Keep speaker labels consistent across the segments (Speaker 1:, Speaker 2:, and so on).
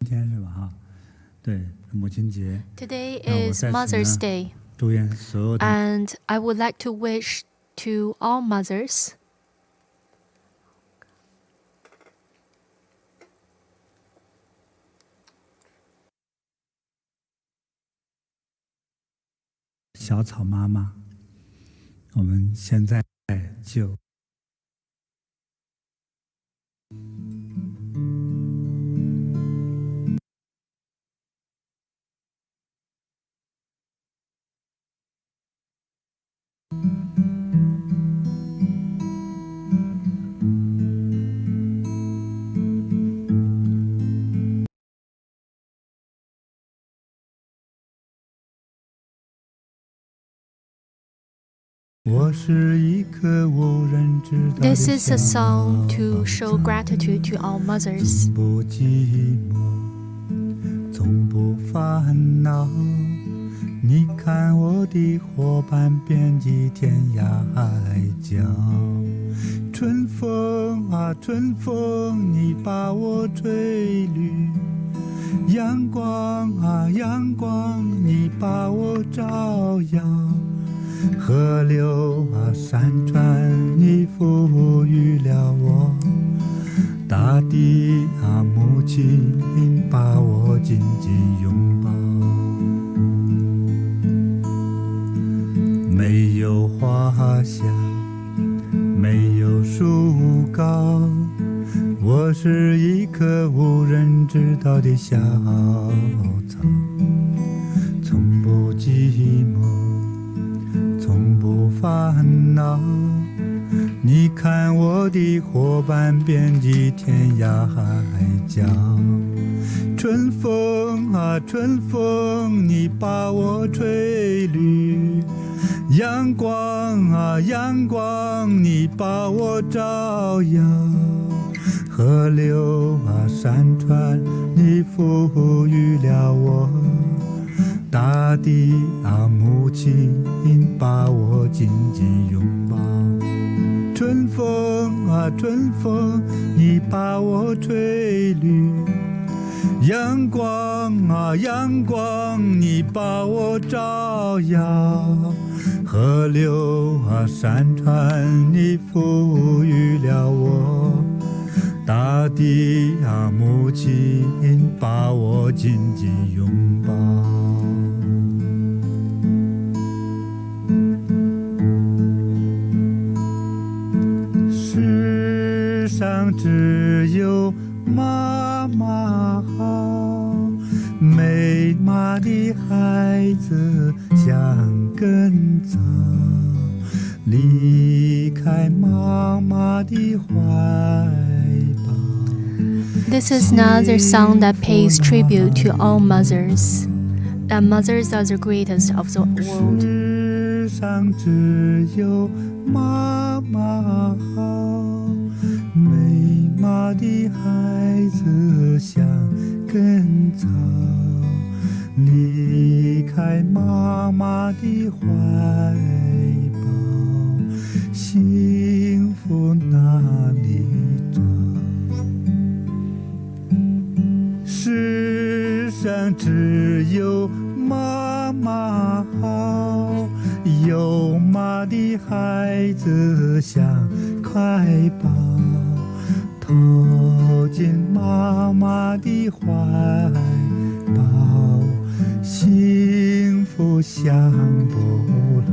Speaker 1: 天是吧？哈，对，母亲节。
Speaker 2: Today is Mother's Day,
Speaker 1: 祝愿所有的
Speaker 2: and I would like to wish to all mothers
Speaker 1: 小草妈妈，我们现在就我是一颗无人知道的
Speaker 2: This is a
Speaker 1: 小
Speaker 2: song to
Speaker 1: 草
Speaker 2: show gratitude to all mothers.
Speaker 1: 从不寂寞，从不烦恼。你看我的伙伴遍及天涯海角。春风啊春风，你把我吹绿。阳光啊阳光，你把我照耀。河流啊山川，你赋予了我。大地啊母亲，把我紧紧拥抱。没有花香，没有树高，我是一棵无人知道的小草，从不寂寞，从不烦恼。你看我的伙伴遍及天涯海角。春风啊春风，你把我吹绿。阳光啊阳光，你把我照耀。河流啊山川，你赋予了我。大地啊母亲，把我紧紧拥抱。春风啊春风，你把我吹绿。阳光啊阳光，你把我照耀。河流啊山川，你赋予了我。大地啊母亲，把我紧紧拥抱。世上只有妈妈好，没妈的孩子像根草，离开妈妈的怀抱。
Speaker 2: This is another song that pays tribute to all mothers. That mothers are the greatest of the world.
Speaker 1: 世上只有妈妈好，没妈的孩子像根草，离开妈妈的怀抱，幸福哪里找？世上只有妈妈好，有妈的孩子像块宝，投进妈妈的怀抱，幸福享不了。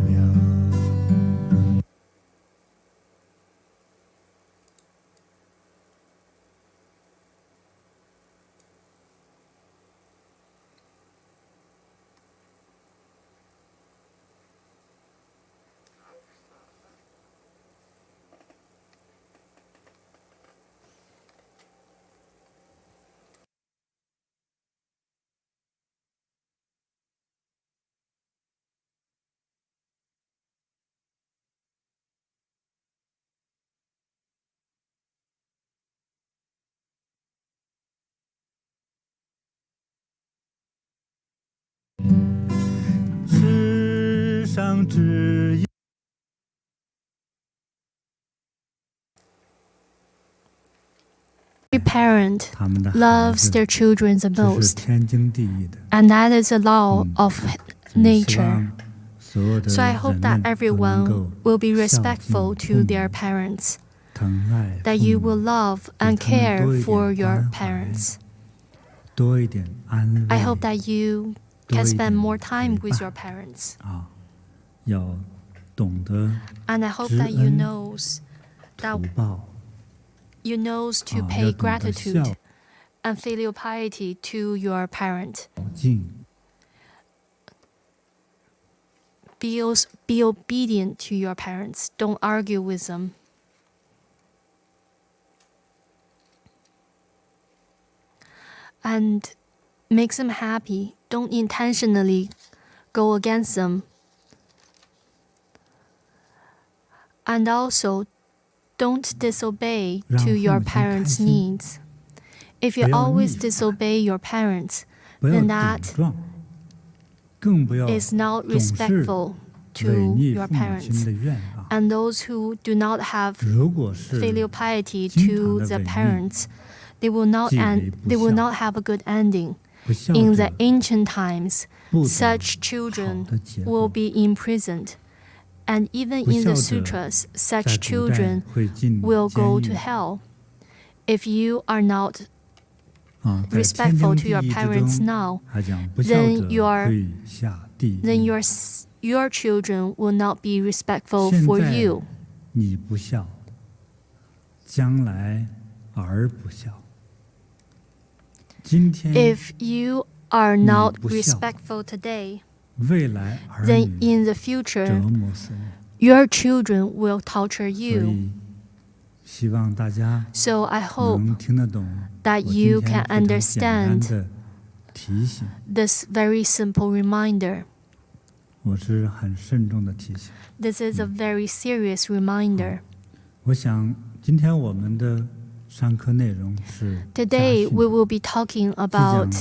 Speaker 1: 世上只有
Speaker 2: parent
Speaker 1: 他们的孩
Speaker 2: loves
Speaker 1: 子
Speaker 2: their children the
Speaker 1: 这是
Speaker 2: most,
Speaker 1: 天经地义的。
Speaker 2: and that is a law of
Speaker 1: 所以希
Speaker 2: nature.
Speaker 1: 望所有的
Speaker 2: So I
Speaker 1: 人
Speaker 2: hope
Speaker 1: 们
Speaker 2: that
Speaker 1: 都能
Speaker 2: everyone
Speaker 1: 够
Speaker 2: will be
Speaker 1: 孝敬
Speaker 2: respectful
Speaker 1: 父
Speaker 2: to
Speaker 1: 母
Speaker 2: their parents,
Speaker 1: 疼爱
Speaker 2: that
Speaker 1: 父
Speaker 2: you
Speaker 1: 母
Speaker 2: will love
Speaker 1: 给
Speaker 2: and
Speaker 1: 他们
Speaker 2: care
Speaker 1: 多一
Speaker 2: for
Speaker 1: 点
Speaker 2: your
Speaker 1: 关怀
Speaker 2: parents.
Speaker 1: 多一点安
Speaker 2: I
Speaker 1: 慰
Speaker 2: hope that you
Speaker 1: 多
Speaker 2: can
Speaker 1: 一
Speaker 2: spend
Speaker 1: 点
Speaker 2: more
Speaker 1: 陪
Speaker 2: time with
Speaker 1: 伴
Speaker 2: your parents.
Speaker 1: 啊，要懂得
Speaker 2: And I hope
Speaker 1: 知
Speaker 2: that you
Speaker 1: 恩
Speaker 2: knows
Speaker 1: 图
Speaker 2: that
Speaker 1: 报
Speaker 2: you knows to
Speaker 1: 啊，
Speaker 2: pay
Speaker 1: 要懂得
Speaker 2: gratitude
Speaker 1: 孝
Speaker 2: and filial piety to your parent.
Speaker 1: 敬
Speaker 2: Be obedient to your parents. Don't argue with them. And make them happy. Don't intentionally go against them. And also, don't disobey
Speaker 1: 让
Speaker 2: to
Speaker 1: 父
Speaker 2: your
Speaker 1: 母亲开
Speaker 2: parents'
Speaker 1: 心
Speaker 2: needs. If you
Speaker 1: 不要
Speaker 2: always
Speaker 1: 逆反
Speaker 2: disobey your parents,
Speaker 1: 不要
Speaker 2: then
Speaker 1: 顶
Speaker 2: that
Speaker 1: 撞，更不要
Speaker 2: is not
Speaker 1: 总是
Speaker 2: respectful
Speaker 1: 违
Speaker 2: to
Speaker 1: 逆
Speaker 2: your
Speaker 1: 父母亲
Speaker 2: parents.
Speaker 1: 的愿啊。
Speaker 2: And those who do not have
Speaker 1: 如果是
Speaker 2: filial piety
Speaker 1: 经
Speaker 2: to
Speaker 1: 常
Speaker 2: the
Speaker 1: 的违逆
Speaker 2: parents, they will not
Speaker 1: 即为
Speaker 2: end,
Speaker 1: 不
Speaker 2: they will
Speaker 1: 孝
Speaker 2: not have a good ending.
Speaker 1: 不孝
Speaker 2: In
Speaker 1: 者
Speaker 2: the ancient times,
Speaker 1: 不得
Speaker 2: such
Speaker 1: 好
Speaker 2: children
Speaker 1: 的结
Speaker 2: will
Speaker 1: 果。
Speaker 2: be imprisoned. And even
Speaker 1: 不
Speaker 2: in the
Speaker 1: 孝者
Speaker 2: sutras,
Speaker 1: 在
Speaker 2: such
Speaker 1: 古代
Speaker 2: children
Speaker 1: 会进
Speaker 2: will
Speaker 1: 监
Speaker 2: go
Speaker 1: 狱
Speaker 2: to hell. If you are not
Speaker 1: 啊，在天
Speaker 2: respectful
Speaker 1: 经
Speaker 2: to your
Speaker 1: 地义之
Speaker 2: parents
Speaker 1: 中，
Speaker 2: now,
Speaker 1: 还讲不孝
Speaker 2: then
Speaker 1: 者
Speaker 2: your-
Speaker 1: 会下地
Speaker 2: then
Speaker 1: 狱。
Speaker 2: your children will not be respectful
Speaker 1: 现
Speaker 2: for
Speaker 1: 在
Speaker 2: you.
Speaker 1: 你不孝，将来儿不孝。今天
Speaker 2: If you are not
Speaker 1: 不孝
Speaker 2: respectful today,
Speaker 1: 未来儿
Speaker 2: then
Speaker 1: 女
Speaker 2: in the
Speaker 1: 折
Speaker 2: future,
Speaker 1: 磨死你。
Speaker 2: your children will torture
Speaker 1: 所
Speaker 2: you.
Speaker 1: 以希望大家
Speaker 2: So I hope
Speaker 1: 能听得懂
Speaker 2: that
Speaker 1: 我
Speaker 2: you
Speaker 1: 今天
Speaker 2: can
Speaker 1: 非常简单
Speaker 2: understand
Speaker 1: 的提醒，
Speaker 2: this very simple reminder.
Speaker 1: 我是很慎重的提醒。
Speaker 2: This is a very serious reminder.
Speaker 1: 我想今天我们的上课内容是家
Speaker 2: Today
Speaker 1: 训
Speaker 2: we will be talking about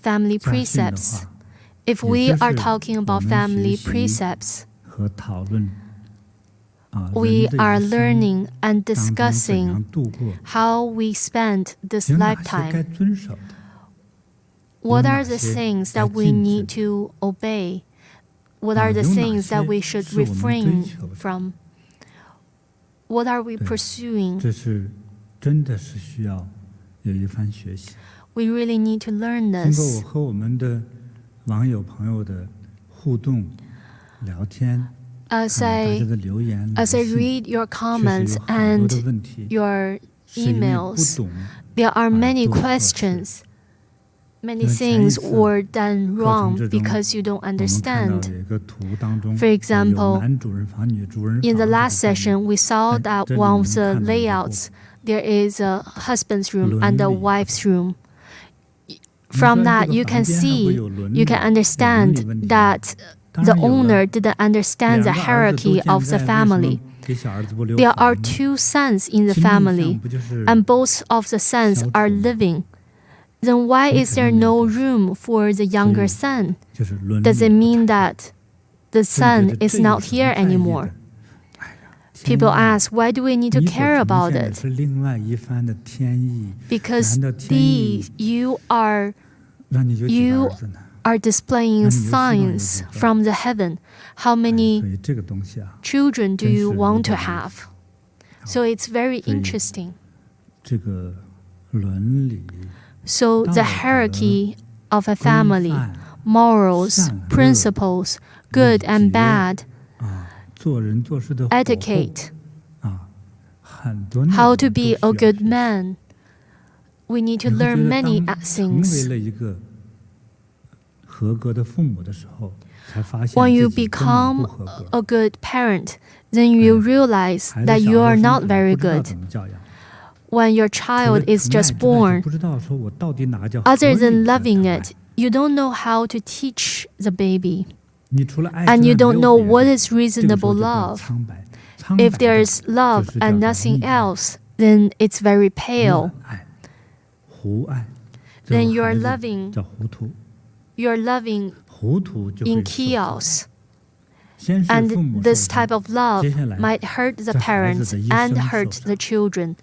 Speaker 2: family
Speaker 1: 家训的
Speaker 2: precepts.
Speaker 1: 话，
Speaker 2: If
Speaker 1: 也
Speaker 2: we
Speaker 1: 就
Speaker 2: are
Speaker 1: 是
Speaker 2: talking
Speaker 1: 我
Speaker 2: about
Speaker 1: 们
Speaker 2: family
Speaker 1: 学习
Speaker 2: precepts,
Speaker 1: 和讨论啊，
Speaker 2: we
Speaker 1: 人的
Speaker 2: are
Speaker 1: 一生
Speaker 2: learning and
Speaker 1: 当中怎
Speaker 2: discussing
Speaker 1: 样度过，
Speaker 2: how we spend this
Speaker 1: 有哪些该
Speaker 2: lifetime.
Speaker 1: 遵守的，
Speaker 2: What
Speaker 1: 有
Speaker 2: are
Speaker 1: 哪
Speaker 2: the
Speaker 1: 些
Speaker 2: things
Speaker 1: 该
Speaker 2: that we
Speaker 1: 禁止
Speaker 2: need
Speaker 1: 的
Speaker 2: to obey? What
Speaker 1: 啊，
Speaker 2: are the
Speaker 1: 有哪
Speaker 2: things that
Speaker 1: 些
Speaker 2: we should
Speaker 1: 是我们追
Speaker 2: refrain
Speaker 1: 求的？
Speaker 2: from? What are we
Speaker 1: 对，
Speaker 2: pursuing?
Speaker 1: 这是真的是需要有一番学习。
Speaker 2: We really need to learn
Speaker 1: 经过我
Speaker 2: this.
Speaker 1: 和我们的网友朋友的互动、聊天，
Speaker 2: As
Speaker 1: 大家
Speaker 2: I
Speaker 1: 的留言、
Speaker 2: as I
Speaker 1: 来信，
Speaker 2: read your
Speaker 1: 确实
Speaker 2: comments
Speaker 1: 有好多
Speaker 2: and
Speaker 1: 的问题，
Speaker 2: your
Speaker 1: 是因为不
Speaker 2: emails,
Speaker 1: 懂
Speaker 2: there are
Speaker 1: 而
Speaker 2: many
Speaker 1: 做错事。
Speaker 2: questions. Many
Speaker 1: 因为前一
Speaker 2: things
Speaker 1: 次
Speaker 2: were done
Speaker 1: 课程
Speaker 2: wrong
Speaker 1: 之中，
Speaker 2: because you don't
Speaker 1: 我们看到
Speaker 2: understand.
Speaker 1: 有一个图当中
Speaker 2: For
Speaker 1: 有
Speaker 2: example,
Speaker 1: 男主人房、女主人
Speaker 2: In
Speaker 1: 房
Speaker 2: the
Speaker 1: 这个
Speaker 2: last
Speaker 1: 概念
Speaker 2: session, we saw
Speaker 1: 在
Speaker 2: that
Speaker 1: 这里
Speaker 2: one
Speaker 1: 我
Speaker 2: of
Speaker 1: 们
Speaker 2: the
Speaker 1: 看到一个部
Speaker 2: layouts, there is a husband's room and a
Speaker 1: 伦理。
Speaker 2: wife's room.
Speaker 1: 你说
Speaker 2: From
Speaker 1: 这
Speaker 2: that,
Speaker 1: 个
Speaker 2: you
Speaker 1: 房
Speaker 2: can
Speaker 1: 间还会
Speaker 2: see,
Speaker 1: 有伦
Speaker 2: you
Speaker 1: 理
Speaker 2: can
Speaker 1: 有伦理
Speaker 2: understand
Speaker 1: 问题吗？
Speaker 2: that
Speaker 1: 当
Speaker 2: the
Speaker 1: 然有了。
Speaker 2: owner didn't understand
Speaker 1: 两
Speaker 2: the
Speaker 1: 个儿子都
Speaker 2: hierarchy
Speaker 1: 健
Speaker 2: of the
Speaker 1: 在，为什么
Speaker 2: family.
Speaker 1: 给小儿子不留
Speaker 2: There are
Speaker 1: 房呢？
Speaker 2: two sons in the
Speaker 1: 亲密相
Speaker 2: family,
Speaker 1: 不就是
Speaker 2: and both of the sons
Speaker 1: 消
Speaker 2: are
Speaker 1: 除吗？
Speaker 2: living. Then why
Speaker 1: 你
Speaker 2: is
Speaker 1: 肯
Speaker 2: there
Speaker 1: 定没有
Speaker 2: no
Speaker 1: 关系。
Speaker 2: room for the younger
Speaker 1: 所以
Speaker 2: son?
Speaker 1: 就是伦
Speaker 2: Does
Speaker 1: 理
Speaker 2: it
Speaker 1: 不
Speaker 2: mean
Speaker 1: 太
Speaker 2: that the
Speaker 1: 所以觉
Speaker 2: son
Speaker 1: 得
Speaker 2: is
Speaker 1: 这有
Speaker 2: not
Speaker 1: 什么
Speaker 2: here
Speaker 1: 在意
Speaker 2: anymore?
Speaker 1: 的？哎呀，天
Speaker 2: People
Speaker 1: 意
Speaker 2: ask, why do we need to
Speaker 1: 你所
Speaker 2: care
Speaker 1: 呈
Speaker 2: about
Speaker 1: 现的
Speaker 2: it?
Speaker 1: 是另外一番的天意，
Speaker 2: Because
Speaker 1: 难道天意
Speaker 2: these you are
Speaker 1: 让你有几个
Speaker 2: you
Speaker 1: 儿子呢？
Speaker 2: are displaying
Speaker 1: 那你又希望有
Speaker 2: signs
Speaker 1: 几个？
Speaker 2: from the heaven. How
Speaker 1: 哎，所
Speaker 2: many
Speaker 1: 以这个东西啊，
Speaker 2: children do
Speaker 1: 真
Speaker 2: you
Speaker 1: 是
Speaker 2: want to
Speaker 1: 有点意
Speaker 2: have?
Speaker 1: 思。
Speaker 2: So it's very
Speaker 1: 所以
Speaker 2: interesting.
Speaker 1: 这个伦理、
Speaker 2: So
Speaker 1: 道
Speaker 2: the
Speaker 1: 德、
Speaker 2: hierarchy of a
Speaker 1: 规
Speaker 2: family,
Speaker 1: 范
Speaker 2: morals,
Speaker 1: 善恶、
Speaker 2: principles,
Speaker 1: 礼
Speaker 2: good and
Speaker 1: 节
Speaker 2: bad,
Speaker 1: 啊，做人做事的火候
Speaker 2: etiquette,
Speaker 1: 啊，很多内
Speaker 2: how
Speaker 1: 容
Speaker 2: to
Speaker 1: 都
Speaker 2: be
Speaker 1: 需
Speaker 2: a
Speaker 1: 要
Speaker 2: good
Speaker 1: 学习。
Speaker 2: man. We need to
Speaker 1: 你会觉
Speaker 2: learn
Speaker 1: 得
Speaker 2: many
Speaker 1: 当成为
Speaker 2: things.
Speaker 1: 了一个合格的父母的时候，才发现
Speaker 2: When you
Speaker 1: 自己根本不
Speaker 2: become
Speaker 1: 合格。
Speaker 2: a good parent, then you
Speaker 1: 哎，
Speaker 2: realize
Speaker 1: 孩子
Speaker 2: that
Speaker 1: 小
Speaker 2: you
Speaker 1: 的
Speaker 2: are
Speaker 1: 时候
Speaker 2: not
Speaker 1: 可能
Speaker 2: very
Speaker 1: 不知道
Speaker 2: good.
Speaker 1: 怎么教养，
Speaker 2: When your
Speaker 1: 除了
Speaker 2: child is
Speaker 1: 疼爱
Speaker 2: just
Speaker 1: 之外，就
Speaker 2: born,
Speaker 1: 不知道说我到底哪个叫合
Speaker 2: other
Speaker 1: 理
Speaker 2: than
Speaker 1: 的
Speaker 2: loving
Speaker 1: 疼爱。
Speaker 2: it, you don't know how to teach the baby.
Speaker 1: 你除了爱
Speaker 2: And
Speaker 1: 之
Speaker 2: you
Speaker 1: 外
Speaker 2: don't
Speaker 1: 没
Speaker 2: know
Speaker 1: 有别
Speaker 2: what
Speaker 1: 的，
Speaker 2: is
Speaker 1: 这个时候
Speaker 2: reasonable
Speaker 1: 就比较
Speaker 2: love.
Speaker 1: 苍白。苍
Speaker 2: If
Speaker 1: 白
Speaker 2: there
Speaker 1: 的
Speaker 2: is love
Speaker 1: 就是叫
Speaker 2: and
Speaker 1: 做
Speaker 2: nothing
Speaker 1: 溺爱
Speaker 2: else, then it's very
Speaker 1: 乱
Speaker 2: pale.
Speaker 1: 爱、胡爱，这
Speaker 2: Then
Speaker 1: 种
Speaker 2: you are
Speaker 1: 孩子
Speaker 2: loving,
Speaker 1: 叫糊涂，
Speaker 2: you're loving
Speaker 1: 糊涂就
Speaker 2: in
Speaker 1: 会受罪。
Speaker 2: chaos.
Speaker 1: 先是父
Speaker 2: And
Speaker 1: 母
Speaker 2: this
Speaker 1: 受伤
Speaker 2: type of love
Speaker 1: 接下来
Speaker 2: might hurt the
Speaker 1: 这孩子
Speaker 2: parents
Speaker 1: 的一
Speaker 2: and
Speaker 1: 生受
Speaker 2: hurt
Speaker 1: 伤。
Speaker 2: the children.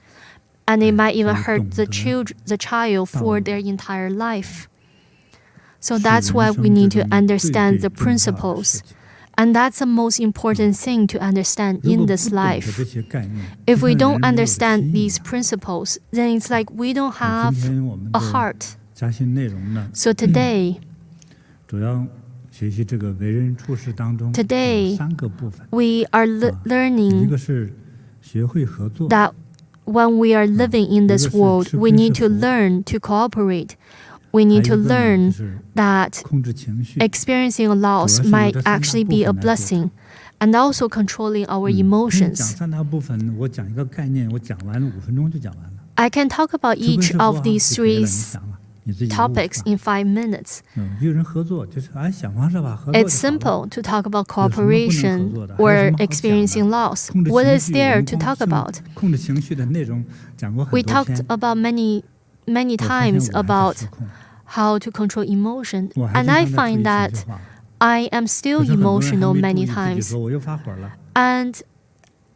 Speaker 2: and it might even hurt the child for their entire life. So that's why we need to understand the principles. And that's the most important thing to understand in this life. If we don't understand these principles, then it's like we don't have a heart. So today we are learning that when we are living in this world, we need to learn to cooperate. We need to learn that experiencing a loss might actually be a blessing, and also controlling our emotions. I can talk about each of these three topics in 5 minutes. It's simple to talk about cooperation or experiencing loss. What is there to talk about? We talked about many times about how to control emotion, and I find that I am still emotional many times, and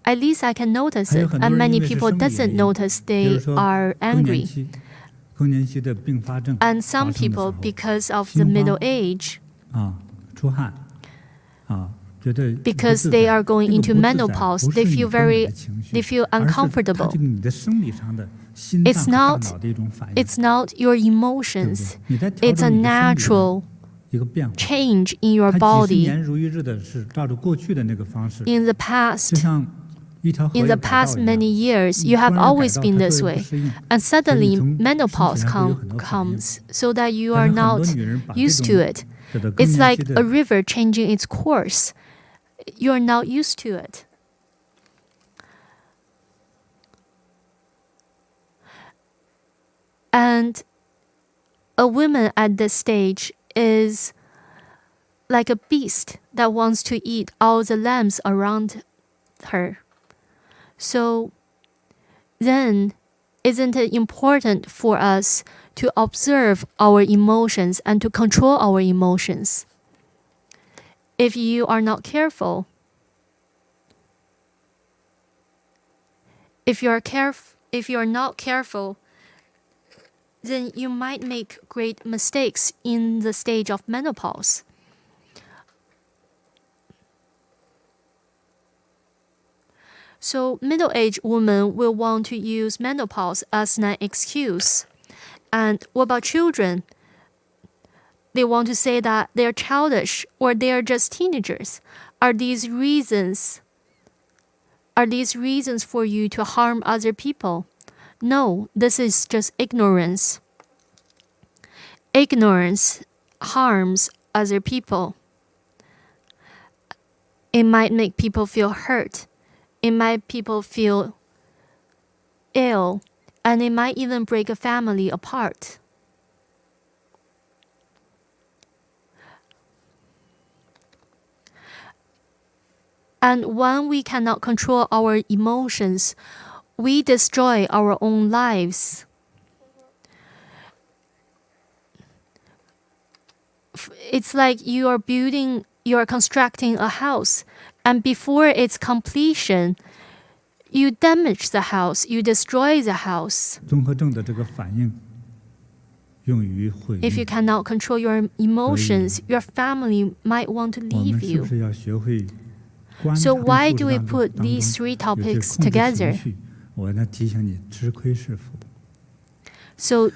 Speaker 2: at least I can notice it, and many people doesn't notice they are angry. And some people, because of the middle age, because they are going into menopause, they feel uncomfortable. It's not your emotions. It's a natural change in your body. In the past many years, you have always been this way, and suddenly menopause comes, so that you are not used to it. It's like a river changing its course. You are not used to it. And a woman at this stage is like a beast that wants to eat all the lambs around her. So then, isn't it important for us to observe our emotions and to control our emotions? If you are not careful, if you're not careful, then you might make great mistakes in the stage of menopause. So middle-aged women will want to use menopause as an excuse. And what about children? They want to say that they're childish or they're just teenagers. Are these reasons for you to harm other people? No, this is just ignorance. Ignorance harms other people. It might make people feel hurt. It might make people feel ill. And it might even break a family apart. And when we cannot control our emotions, we destroy our own lives. It's like you are constructing a house, and before its completion, you damage the house, you destroy the house. If you cannot control your emotions, your family might want to leave you. So why do we put these three topics together? So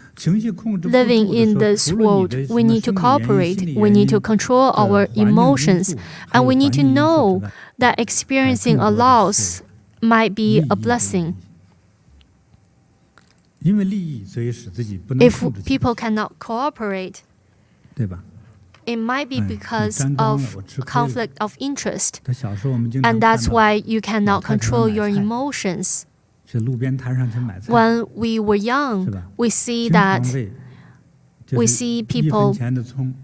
Speaker 2: living in this world, we need to cooperate, we need to control our emotions, and we need to know that experiencing a loss might be a blessing. If people cannot cooperate, it might be because of conflict of interest, and that's why you cannot control your emotions. When we were young, we see people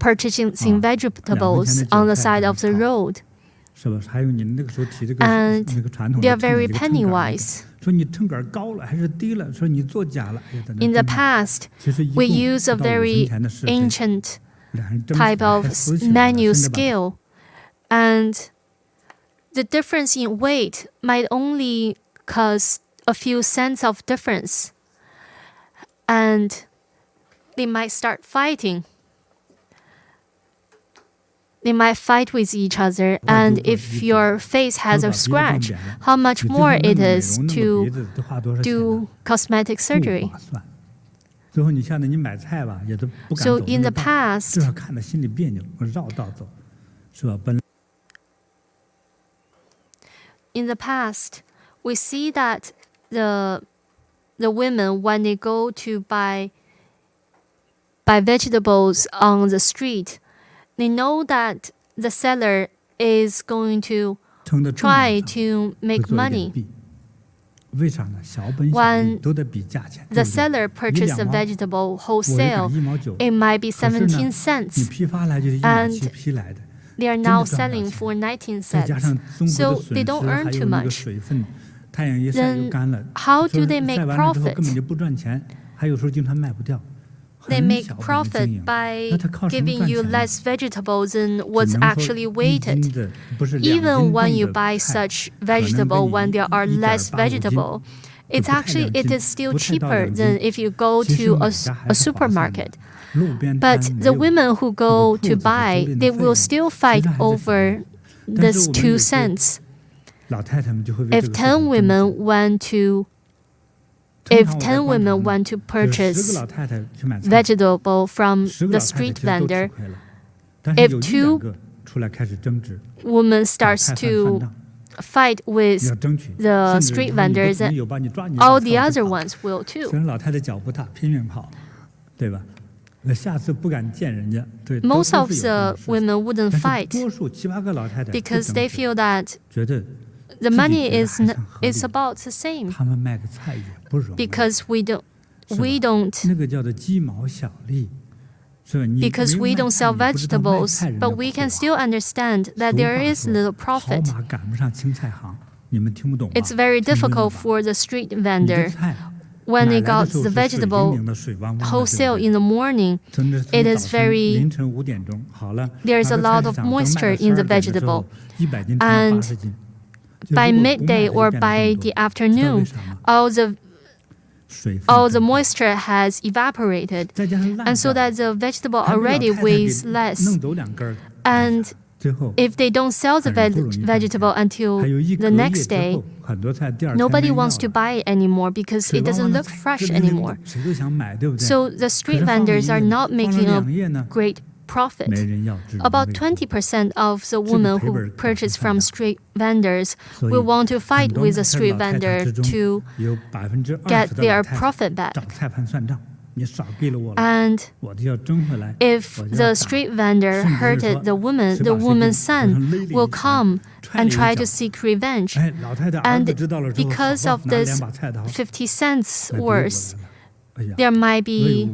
Speaker 2: purchasing vegetables on the side of the road, and they are very penny wise. In the past, we use a very ancient type of manual scale, and the difference in weight might only cause a few cents of difference. and they might start fighting. They might fight with each other, and if your face has a scratch, how much more it is to do cosmetic surgery. So in the past, we see that the women, when they go to buy vegetables on the street, they know that the seller is going to try to make money. When the seller purchases a vegetable wholesale, it might be 17 cents, and they are now selling for 19 cents. So they don't earn too much. Then how do they make profit? They make profit by giving you less vegetables than what's actually weighted. Even when you buy such vegetable, when there are less vegetable, it is still cheaper than if you go to a supermarket. But the women who go to buy, they will still fight over this 2 cents. If 10 women want to purchase vegetable from the street vendor, if 2 women starts to fight with the street vendors, all the other ones will too. Most of the women wouldn't fight because they feel that the money is about the same, because we don't sell vegetables, but we can still understand that there is little profit. It's very difficult for the street vendor. When they got the vegetable wholesale in the morning, there's a lot of moisture in the vegetable, and by midday or by the afternoon, all the moisture has evaporated, and so that the vegetable already weighs less. And if they don't sell the vegetable until the next day, nobody wants to buy it anymore because it doesn't look fresh anymore. So the street vendors are not making a great profit. About 20% of the women who purchase from street vendors will want to fight with the street vendor to get their profit back. And if the street vendor hurted the woman's son will come and try to seek revenge. And because of this 50 cents worth, there might be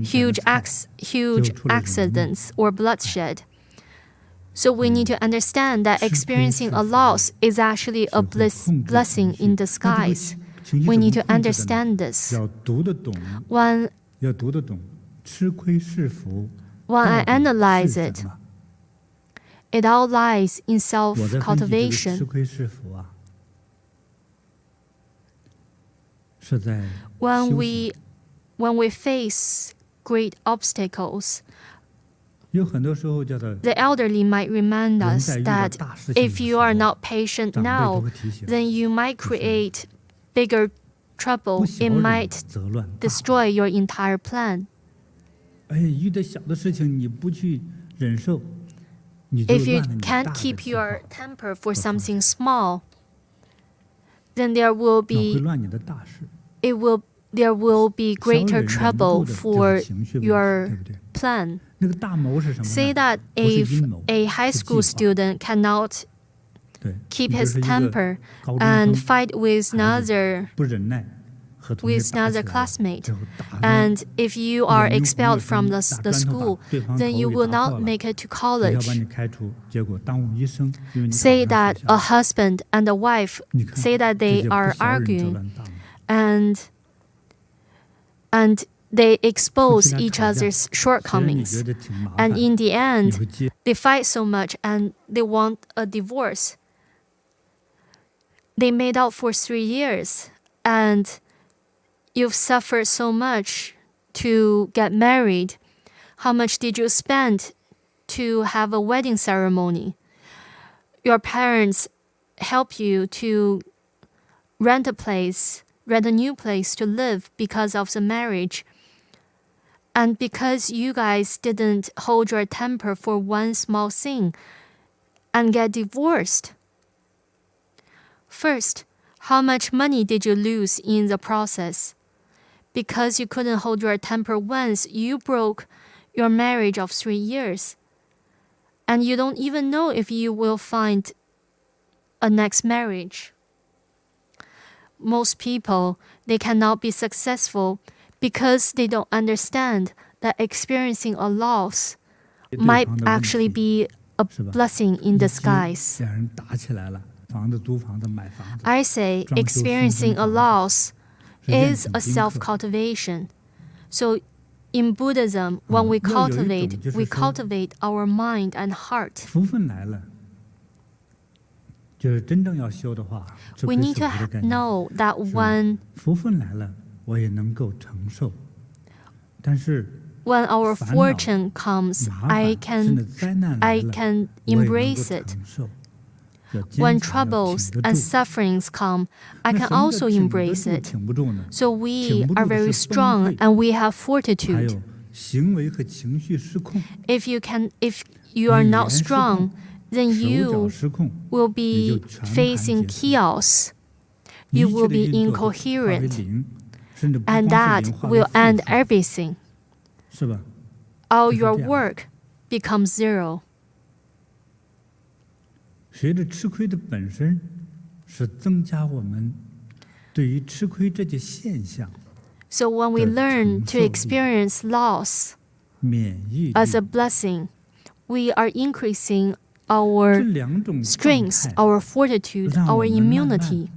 Speaker 2: huge accidents or bloodshed. So we need to understand that experiencing a loss is actually a blessing in disguise. We need to understand this. When I analyze it, it all lies in self-cultivation. When we face great obstacles, the elderly might remind us that if you are not patient now, then you might create bigger trouble. It might destroy your entire plan. If you can't keep your temper for something small, then there will be greater trouble for your plan. Say that if a high school student cannot keep his temper and fight with another classmate, and if you are expelled from the school, then you will not make it to college. Say that a husband and a wife say that they are arguing, and they expose each other's shortcomings, and in the end they fight so much and they want a divorce. They made out for 3 years, and you've suffered so much to get married. How much did you spend to have a wedding ceremony? Your parents help you to rent a new place to live because of the marriage. And because you guys didn't hold your temper for one small thing and get divorced. First, how much money did you lose in the process? Because you couldn't hold your temper once, you broke your marriage of 3 years. And you don't even know if you will find a next marriage. Most people, they cannot be successful because they don't understand that experiencing a loss might actually be a blessing in disguise. I say experiencing a loss is a self-cultivation. So in Buddhism, when we cultivate our mind and heart. We need to know that when our fortune comes, I can embrace it. When troubles and sufferings come, I can also embrace it. So we are very strong and we have fortitude. If you are not strong, then you will be facing chaos. You will be incoherent. And that will end everything. All your work becomes zero. So when we learn to experience loss as a blessing, we are increasing our strength, our fortitude, our immunity.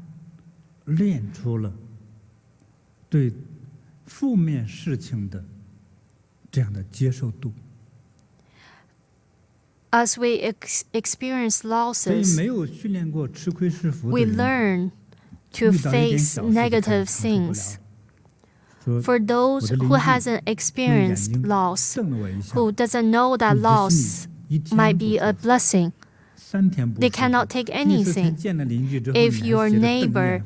Speaker 2: As we experience losses, we learn to face negative things. For those who hasn't experienced loss, who doesn't know that loss might be a blessing, they cannot take anything. If your neighbor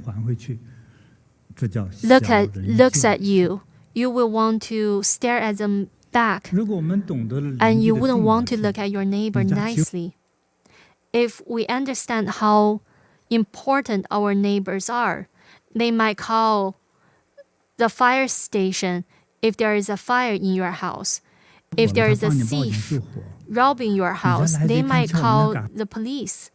Speaker 2: looks at you, you will want to stare at them back, and you wouldn't want to look at your neighbor nicely. If we understand how important our neighbors are, they might call the fire station if there is a fire in your house. If there is a thief robbing your house, they might call the police.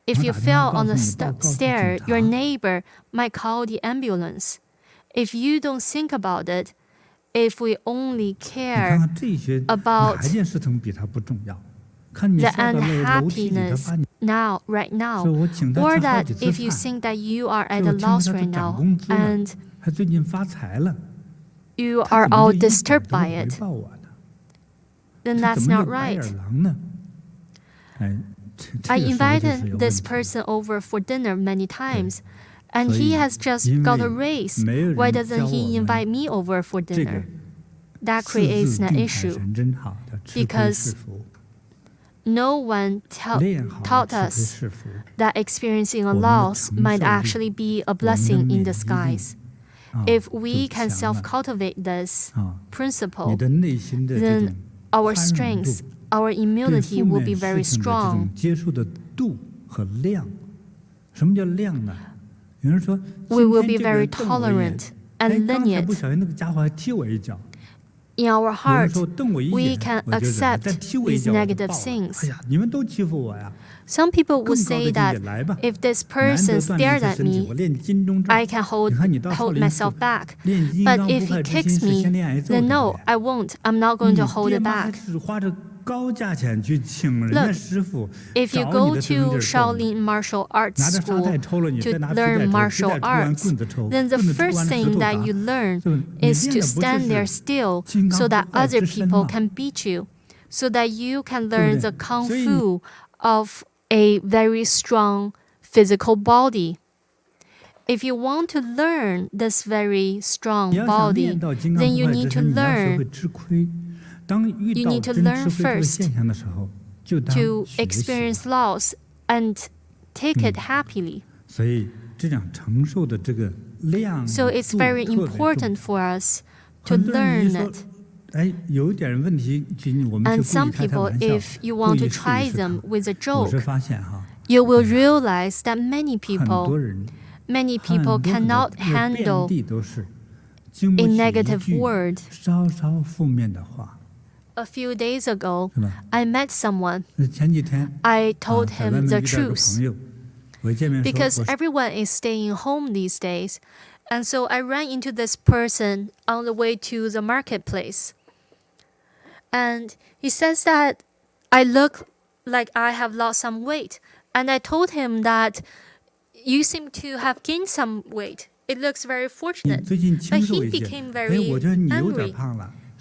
Speaker 2: If you fell on the stair, your neighbor might call the ambulance. If you don't think about it, if we only care about the unhappiness right now, or that if you think that you are at a loss right now and you are all disturbed by it, then that's not right. I invited this person over for dinner many times, and he has just got a raise. Why doesn't he invite me over for dinner? That creates an issue because no one taught us that experiencing a loss might actually be a blessing in disguise. If we can self-cultivate this principle, then our strength, our immunity will be very strong. We will be very tolerant and lenient. In our heart, we can accept these negative things. Some people would say that if this person stared at me, I can hold myself back. But if he kicks me, then no, I won't. I'm not going to hold it back. Look, if you go to Shaolin martial arts school to learn martial arts, then the first thing that you learn is to stand there still so that other people can beat you, so that you can learn the kung fu of a very strong physical body. if you want to learn this very strong body, then you need to learn first to experience loss and take it happily. So it's very important for us to learn it. And some people, if you want to try them with a joke, you will realize that many people cannot handle a negative word. A few days ago, I met someone. I told him the truth. Because everyone is staying home these days. And so I ran into this person on the way to the marketplace. And he says that I look like I have lost some weight. And I told him that you seem to have gained some weight. It looks very fortunate. But he became very angry.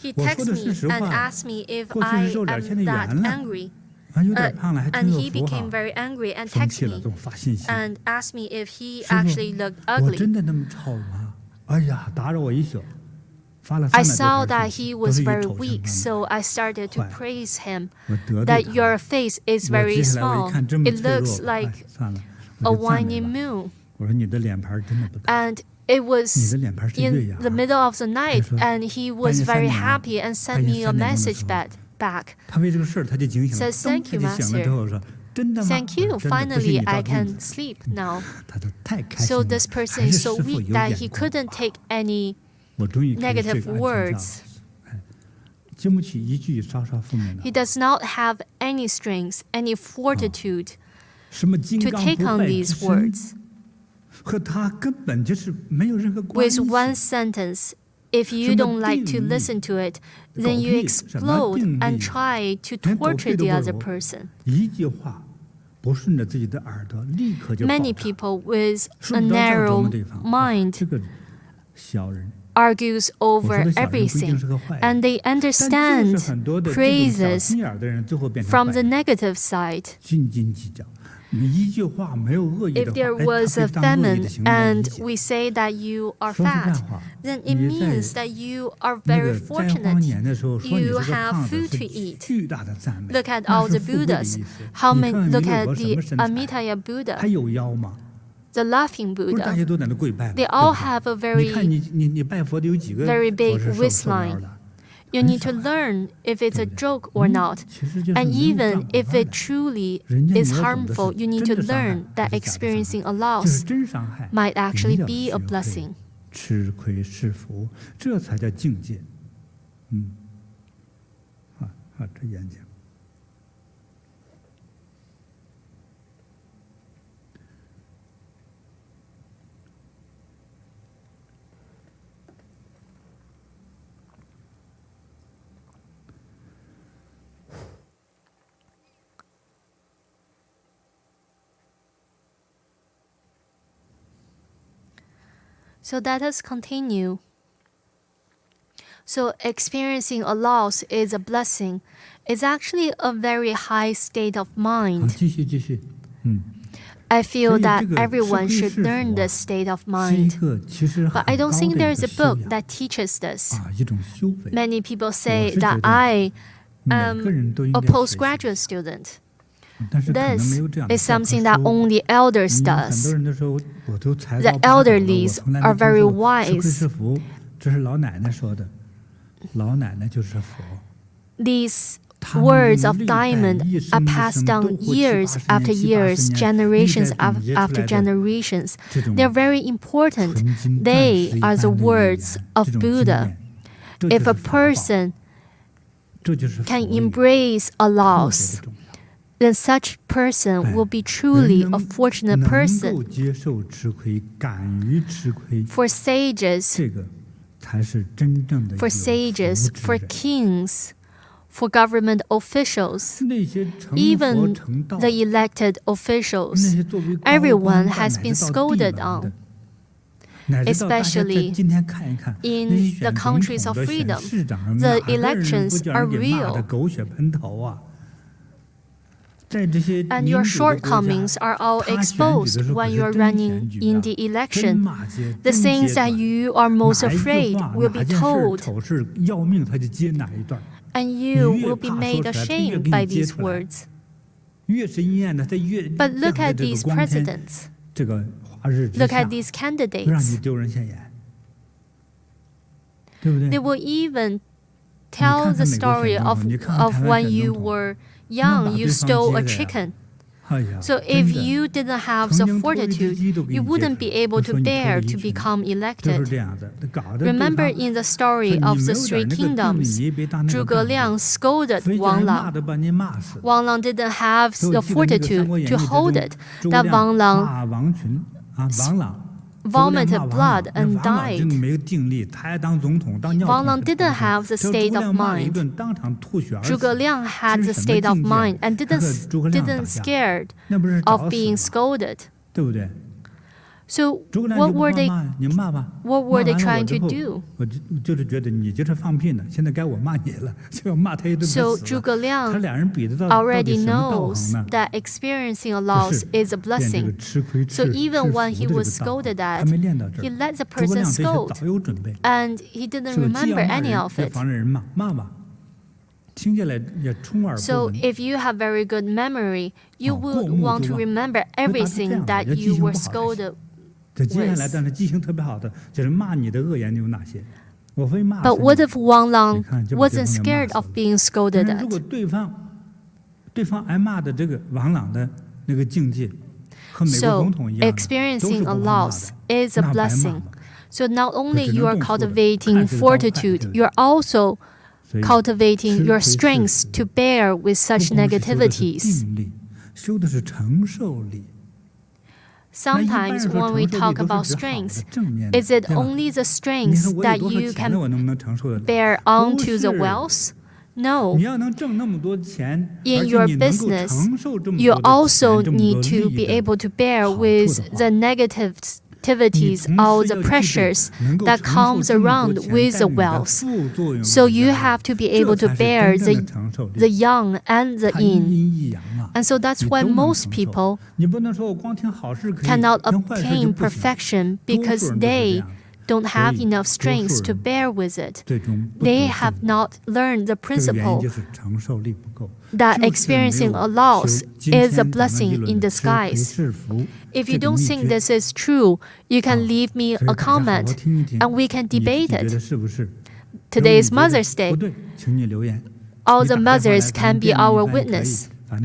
Speaker 2: He texted me and asked me if I am that angry. And he became very angry and texted me and asked me if he actually looked ugly. I saw that he was very weak, so I started to praise him, that your face is very small. It looks like a waning moon. And it was in the middle of the night, and he was very happy and sent me a message back. Says, thank you, Master. Thank you. Finally, I can sleep now. So this person is so weak that he couldn't take any negative words. He does not have any strength, any fortitude to take on these words. With one sentence, if you don't like to listen to it, then you explode and try to torture the other person. Many people with a narrow mind argues over everything, and they understand praises from the negative side. If there was a famine and we say that you are fat, then it means that you are very fortunate. You have food to eat. Look at all the Buddhas. Look at the Amitabha Buddha, the laughing Buddha. They all have a very big waistline. You need to learn if it's a joke or not. And even if it truly is harmful, you need to learn that experiencing a loss might actually be a blessing. So let us continue. So experiencing a loss is a blessing. It's actually a very high state of mind. I feel that everyone should learn this state of mind. But I don't think there's a book that teaches this. Many people say that I am a postgraduate student. This is something that only elders does. The elderlies are very wise. These words of diamond are passed down years after years, generations after generations. They're very important. They are the words of Buddha. If a person can embrace a loss, then such person will be truly a fortunate person. For sages, for kings, for government officials, even the elected officials, everyone has been scolded on. Especially in the countries of freedom, the elections are real. And your shortcomings are all exposed when you are running in the election. The things that you are most afraid will be told, and you will be made ashamed by these words. But look at these presidents. Look at these candidates. They will even tell the story of when you were young, you stole a chicken. So if you didn't have the fortitude, you wouldn't be able to bear to become elected. Remember in the story of the Three Kingdoms, Zhuge Liang scolded Wang Lang. Wang Lang didn't have the fortitude to hold it, that Wang Lang vomited blood and died. Wang Lang didn't have the state of mind. Zhuge Liang had the state of mind and didn't scared of being scolded. So what were they trying to do? So Zhuge Liang already knows that experiencing a loss is a blessing. So even when he was scolded at, he let the person scold, and he didn't remember any of it. So if you have very good memory, you would want to remember everything that you were scolded with. But what if Wang Lang wasn't scared of being scolded at? So experiencing a loss is a blessing. So not only you are cultivating fortitude, you are also cultivating your strengths to bear with such negativities. Sometimes when we talk about strengths, is it only the strengths that you can bear onto the wealth? No. In your business, you also need to be able to bear with the negatives, all the pressures that comes around with the wealth. So you have to be able to bear the yang and the yin. And so that's why most people cannot obtain perfection, because they don't have enough strength to bear with it. They have not learned the principle that experiencing a loss is a blessing in disguise. If you don't think this is true, you can leave me a comment and we can debate it. Today is Mother's Day. All the mothers can be our witness. Let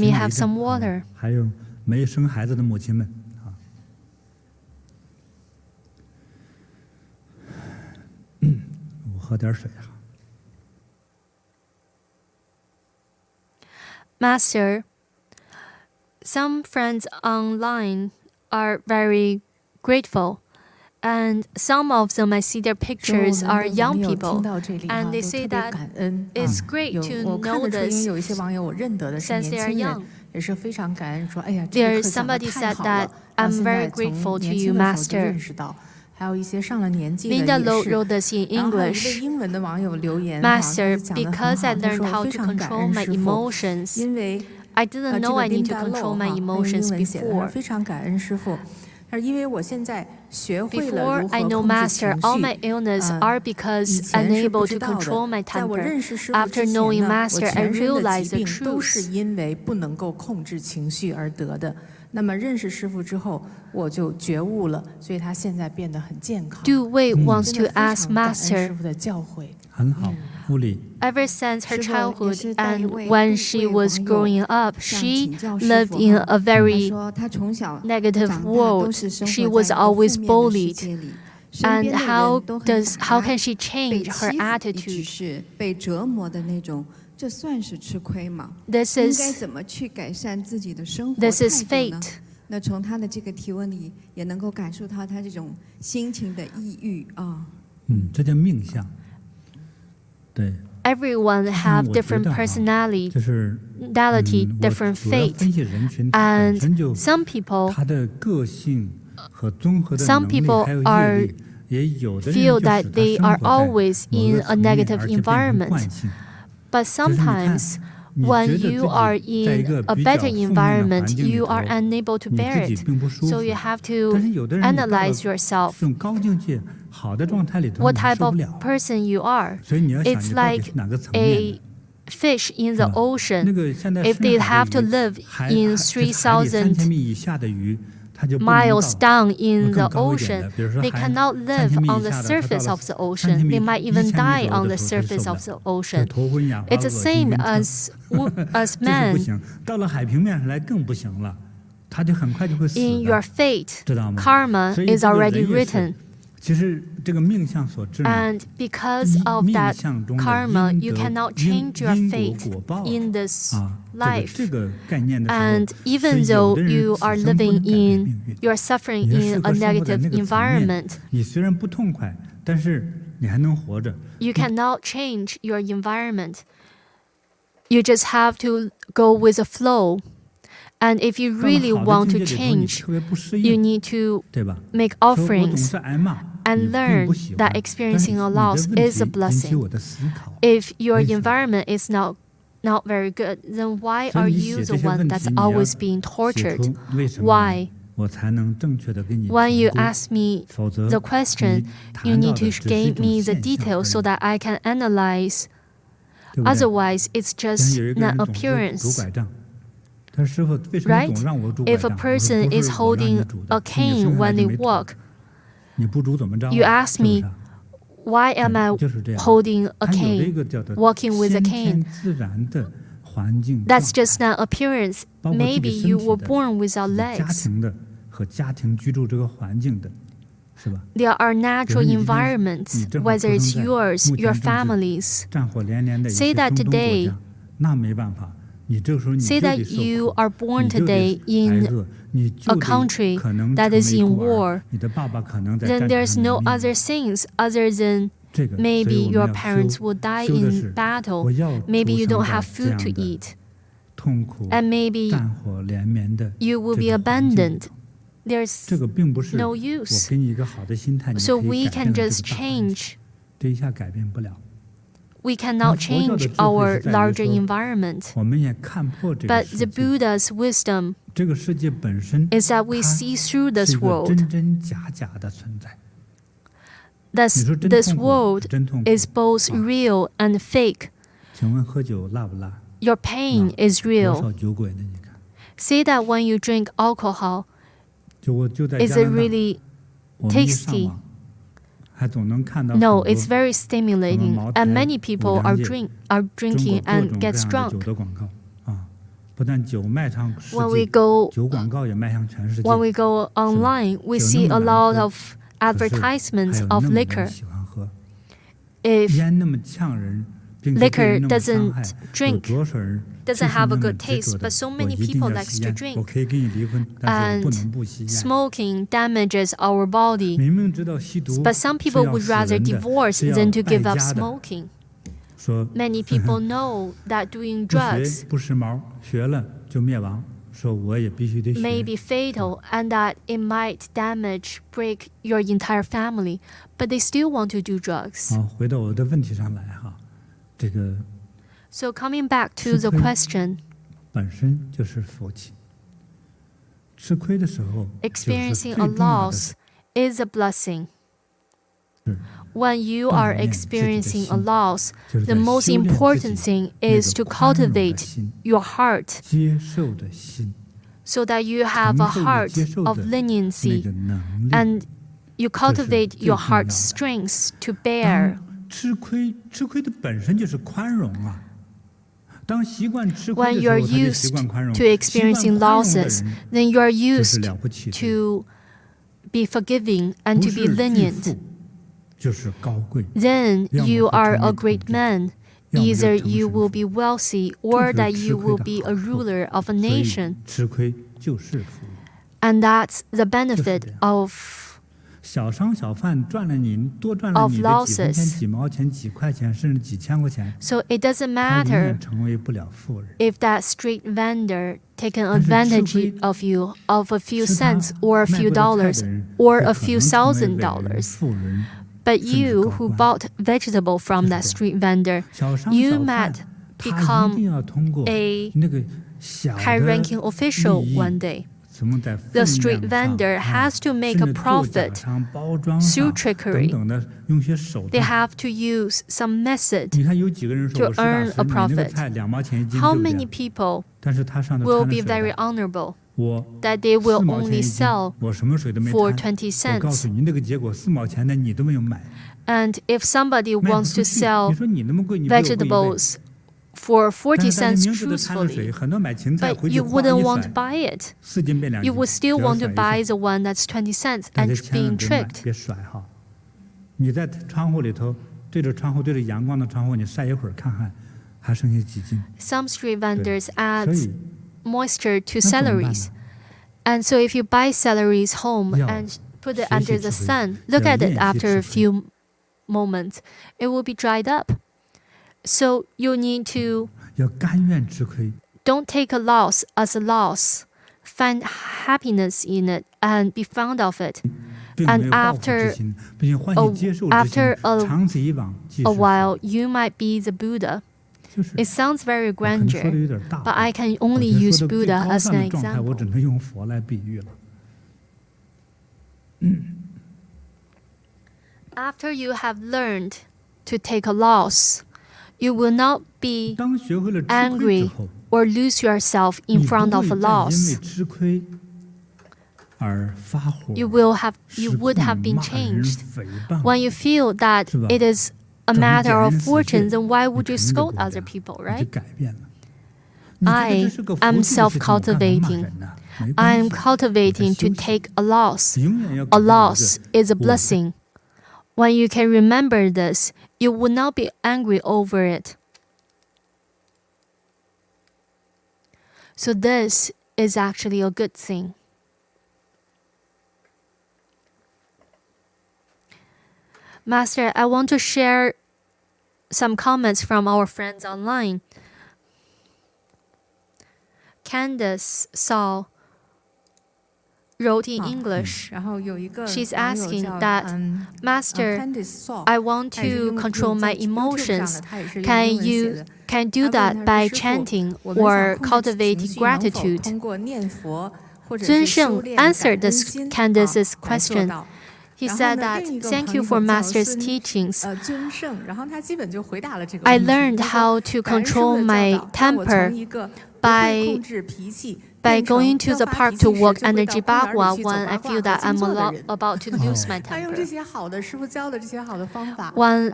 Speaker 2: me have some water.
Speaker 1: 还有没生孩子的母亲们啊，我喝点水啊。
Speaker 2: Master, some friends online are very grateful, and some of them I see their pictures are young people, and they say that it's great to know this since they are young. There's somebody said that I'm very grateful to you, Master. Linda Lo wrote this in English. Master, because I learned how to control my emotions, I didn't know I need to control my emotions before. Before I know Master, all my illness are because I'm unable to control my temper. After knowing Master, I realized the truth. Du Wei wants to ask Master, ever since her childhood and when she was growing up, she lived in a very negative world. She was always bullied. And how can she change her attitude? This is fate.
Speaker 3: 那从他的这个提问里，也能够感受到他这种心情的抑郁啊。
Speaker 1: 这叫命相。对。
Speaker 2: Everyone have different personality, different fate, and some people are feel that they are always in a negative environment. But sometimes, when you are in a better environment, you are unable to bear it. So you have to analyze yourself. What type of person you are. It's like a fish in the ocean. If they have to live in 3,000 miles down in the ocean, they cannot live on the surface of the ocean. They might even die on the surface of the ocean. It's the same as man. In your fate, karma is already written. And because of that karma, you cannot change your fate in this life. And even though you are you're suffering in a negative environment, you cannot change your environment. You just have to go with the flow. And if you really want to change, you need to make offerings and learn that experiencing a loss is a blessing. If your environment is not very good, then why are you the one that's always being tortured? Why? When you ask me the question, you need to give me the details so that I can analyze. Otherwise, it's just an appearance. Right? If a person is holding a cane when they walk, you ask me, why am I holding a cane, walking with a cane? That's just an appearance. Maybe you were born without legs. There are natural environments, whether it's yours, your family's. Say that today. Say that you are born today in a country that is in war, then there's no other things other than maybe your parents will die in battle, maybe you don't have food to eat, and maybe you will be abandoned. There's no use. So we can just change. We cannot change our larger environment. But the Buddha's wisdom is that we see through this world. This world is both real and fake. Your pain is real. Say that when you drink alcohol, is it really tasty? No, it's very stimulating, and many people are drinking and get drunk. When we go online, we see a lot of advertisements of liquor. If liquor doesn't have a good taste, but so many people like to drink. And smoking damages our body. But some people would rather divorce than to give up smoking. Many people know that doing drugs may be fatal and that it might break your entire family, but they still want to do drugs. So coming back to the question, experiencing a loss is a blessing. When you are experiencing a loss, the most important thing is to cultivate your heart so that you have a heart of leniency and you cultivate your heart's strength to bear. When you're used to experiencing losses, then you're used to be forgiving and to be lenient. Then you are a great man. Either you will be wealthy or that you will be a ruler of a nation. And that's the benefit of of losses. So it doesn't matter if that street vendor taken advantage of you of a few cents or a few dollars or a few $1,000. But you who bought vegetable from that street vendor, you might become a high-ranking official one day. The street vendor has to make a profit through trickery. They have to use some method to earn a profit. How many people will be very honorable that they will only sell for 20 cents? And if somebody wants to sell vegetables for 40 cents truthfully, but you wouldn't want to buy it. You would still want to buy the one that's 20 cents and being tricked. Some street vendors add moisture to celeries. And so if you buy celeries home and put it under the sun, look at it after a few moments, it will be dried up. So you need to don't take a loss as a loss. Find happiness in it and be fond of it. And after a while, you might be the Buddha. It sounds very grandeur, but I can only use Buddha as an example. After you have learned to take a loss, you will not be angry or lose yourself in front of a loss. You would have been changed. When you feel that it is a matter of fortune, then why would you scold other people, right? I am self-cultivating. I am cultivating to take a loss. A loss is a blessing. When you can remember this, you will not be angry over it. So this is actually a good thing. Master, I want to share some comments from our friends online. Candace Saul wrote in English. She's asking that, Master, I want to control my emotions. Can you do that by chanting or cultivating gratitude? Zun Sheng answered Candace's question. He said that, thank you for Master's teachings. I learned how to control my temper by going to the park to walk under Jibagua when I feel that I'm about to lose my temper. When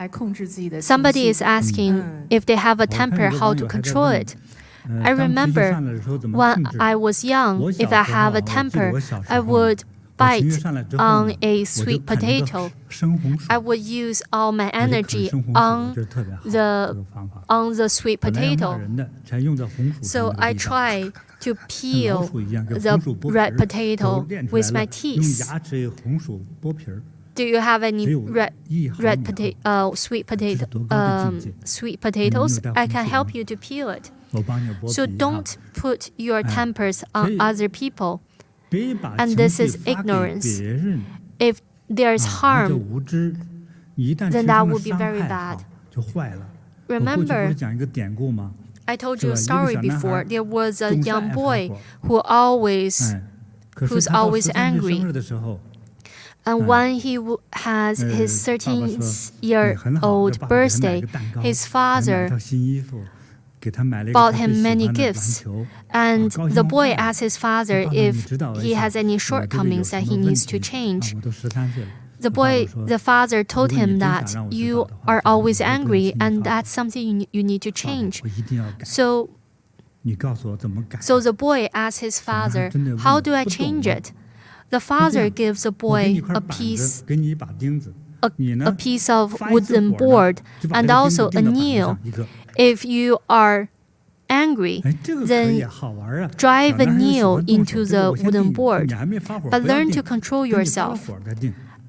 Speaker 2: somebody is asking if they have a temper, how to control it. I remember when I was young, if I have a temper, I would bite on a sweet potato. I would use all my energy on the sweet potato. So I try to peel the red potato with my teeth. Do you have any sweet potatoes? I can help you to peel it. So don't put your tempers on other people. And this is ignorance. If there is harm, then that would be very bad. Remember, I told you a story before. There was a young boy who's always angry. And when he has his 13-year-old birthday, his father bought him many gifts. And the boy asked his father if he has any shortcomings that he needs to change. The father told him that you are always angry and that's something you need to change. So the boy asked his father, how do I change it? The father gives the boy a piece of wooden board and also a nail. If you are angry, then drive a nail into the wooden board, but learn to control yourself.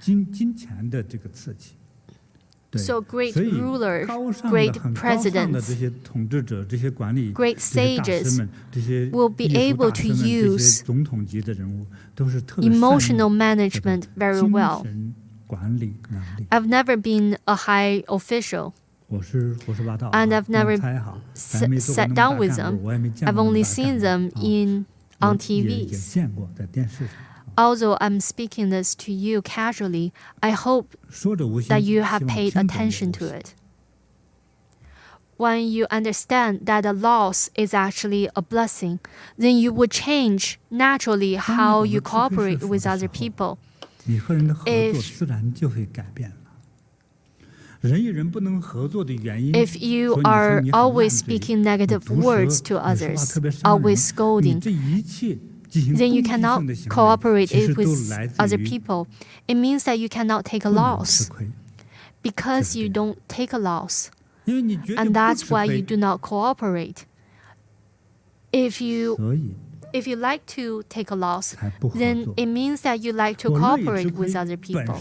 Speaker 1: 金钱的这个刺激。
Speaker 2: So great ruler, great presidents, great sages will be able to use emotional management very well. I've never been a high official, and I've never sat down with them. I've only seen them on TVs. Although I'm speaking this to you casually, I hope that you have paid attention to it. When you understand that a loss is actually a blessing, then you would change naturally how you cooperate with other people. If you are always speaking negative words to others, always scolding, then you cannot cooperate with other people. It means that you cannot take a loss because you don't take a loss. And that's why you do not cooperate. If you like to take a loss, then it means that you like to cooperate with other people.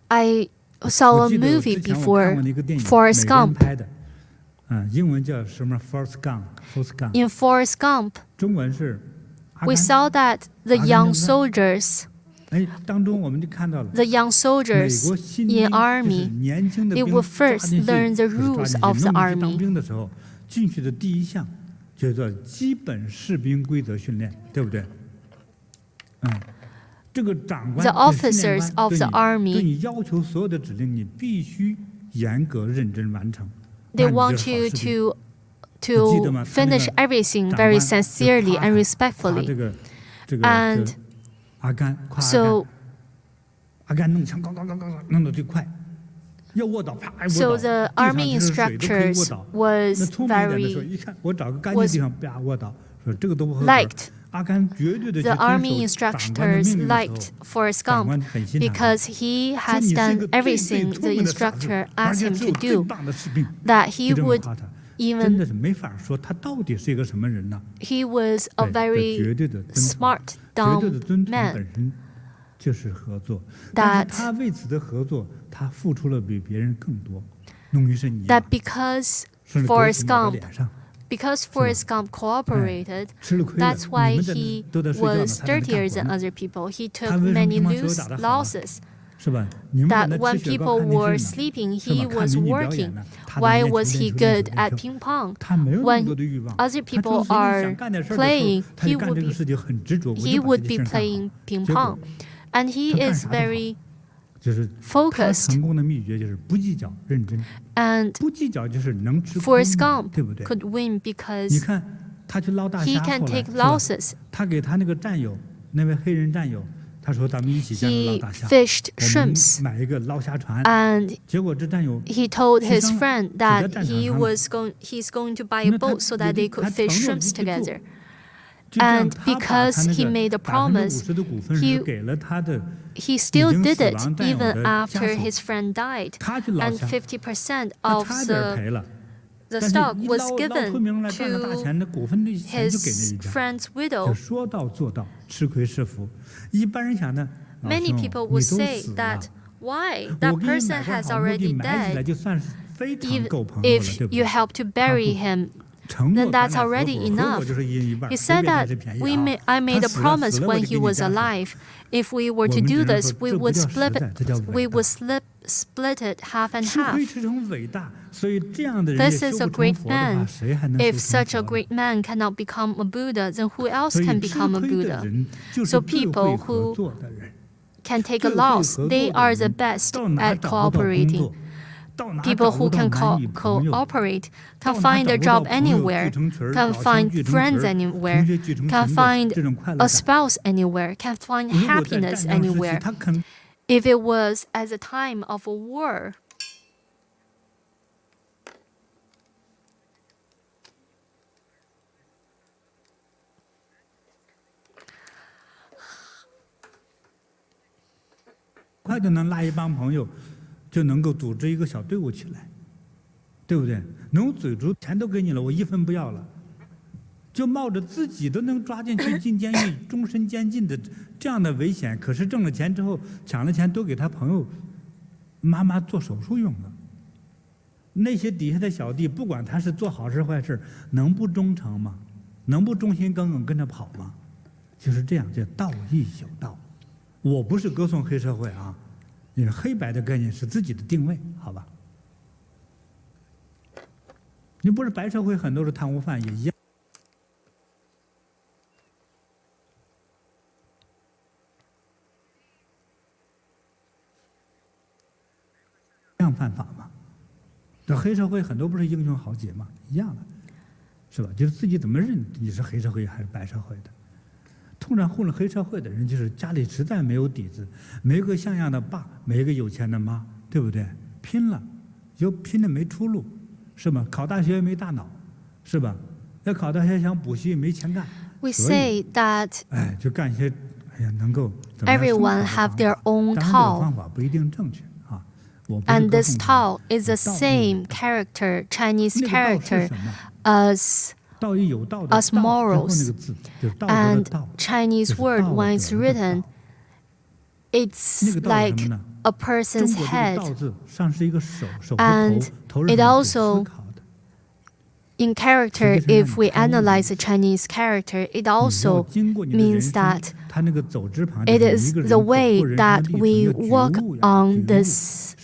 Speaker 2: I saw a movie before, Forrest Gump. In Forrest Gump, we saw that the young soldiers in army, they will first learn the rules of the army. The officers of the army, they want you to finish everything very sincerely and respectfully. And so the army instructors liked the army instructors liked Forrest Gump because he has done everything the instructor asked him to do, that he would even, he was a very smart, dumb man, that because Forrest Gump cooperated, that's why he was dirtier than other people. He took many losses. That when people were sleeping, he was working. Why was he good at ping pong? When other people are playing, he would be playing ping pong. And he is very focused. And Forrest Gump could win because he can take losses. He fished shrimps, and he told his friend that he's going to buy a boat so that they could fish shrimps together. And because he made a promise, he still did it even after his friend died. And 50% of the stock was given to his friend's widow. Many people would say that, why? That person has already died. If you help to bury him, then that's already enough. He said that I made a promise when he was alive. If we were to do this, we would split it half and half. This is a great man. If such a great man cannot become a Buddha, then who else can become a Buddha? So people who can take a loss, they are the best at cooperating. People who can cooperate can find a job anywhere, can find friends anywhere, can find a spouse anywhere, can find happiness anywhere. If it was at the time of a war,
Speaker 1: 就能够组织一个小队伍起来，对不对？能组织钱都给你了，我一分不要了，就冒着自己都能抓进去进监狱、终身监禁的这样的危险，可是挣了钱之后，抢了钱都给他朋友妈妈做手术用的。那些底下的小弟，不管他是做好事坏事，能不忠诚吗？能不忠心耿耿跟着跑吗？就是这样，叫道义有道。我不是歌颂黑社会啊，因为黑白的概念是自己的定位，好吧？你不是白社会，很多是贪污犯也一样。一样犯法嘛？这黑社会很多不是英雄豪杰嘛，一样的，是吧？就是自己怎么认你是黑社会还是白社会的。通常混了黑社会的人，就是家里实在没有底子，没个像样的爸，没个有钱的妈，对不对？拼了，就拼的没出路，是吧？考大学没大脑，是吧？要考大学想补习没钱干。
Speaker 2: We say that
Speaker 1: 就干一些能够
Speaker 2: everyone have their own
Speaker 1: 当然这个
Speaker 2: Tao.
Speaker 1: 方法不一定正确啊。
Speaker 2: And this Tao is the same character, Chinese character, as morals. And Chinese word, when it's written, it's like a person's head. And it also, in character, if we analyze the Chinese character, it also means that it is the way that we walk on this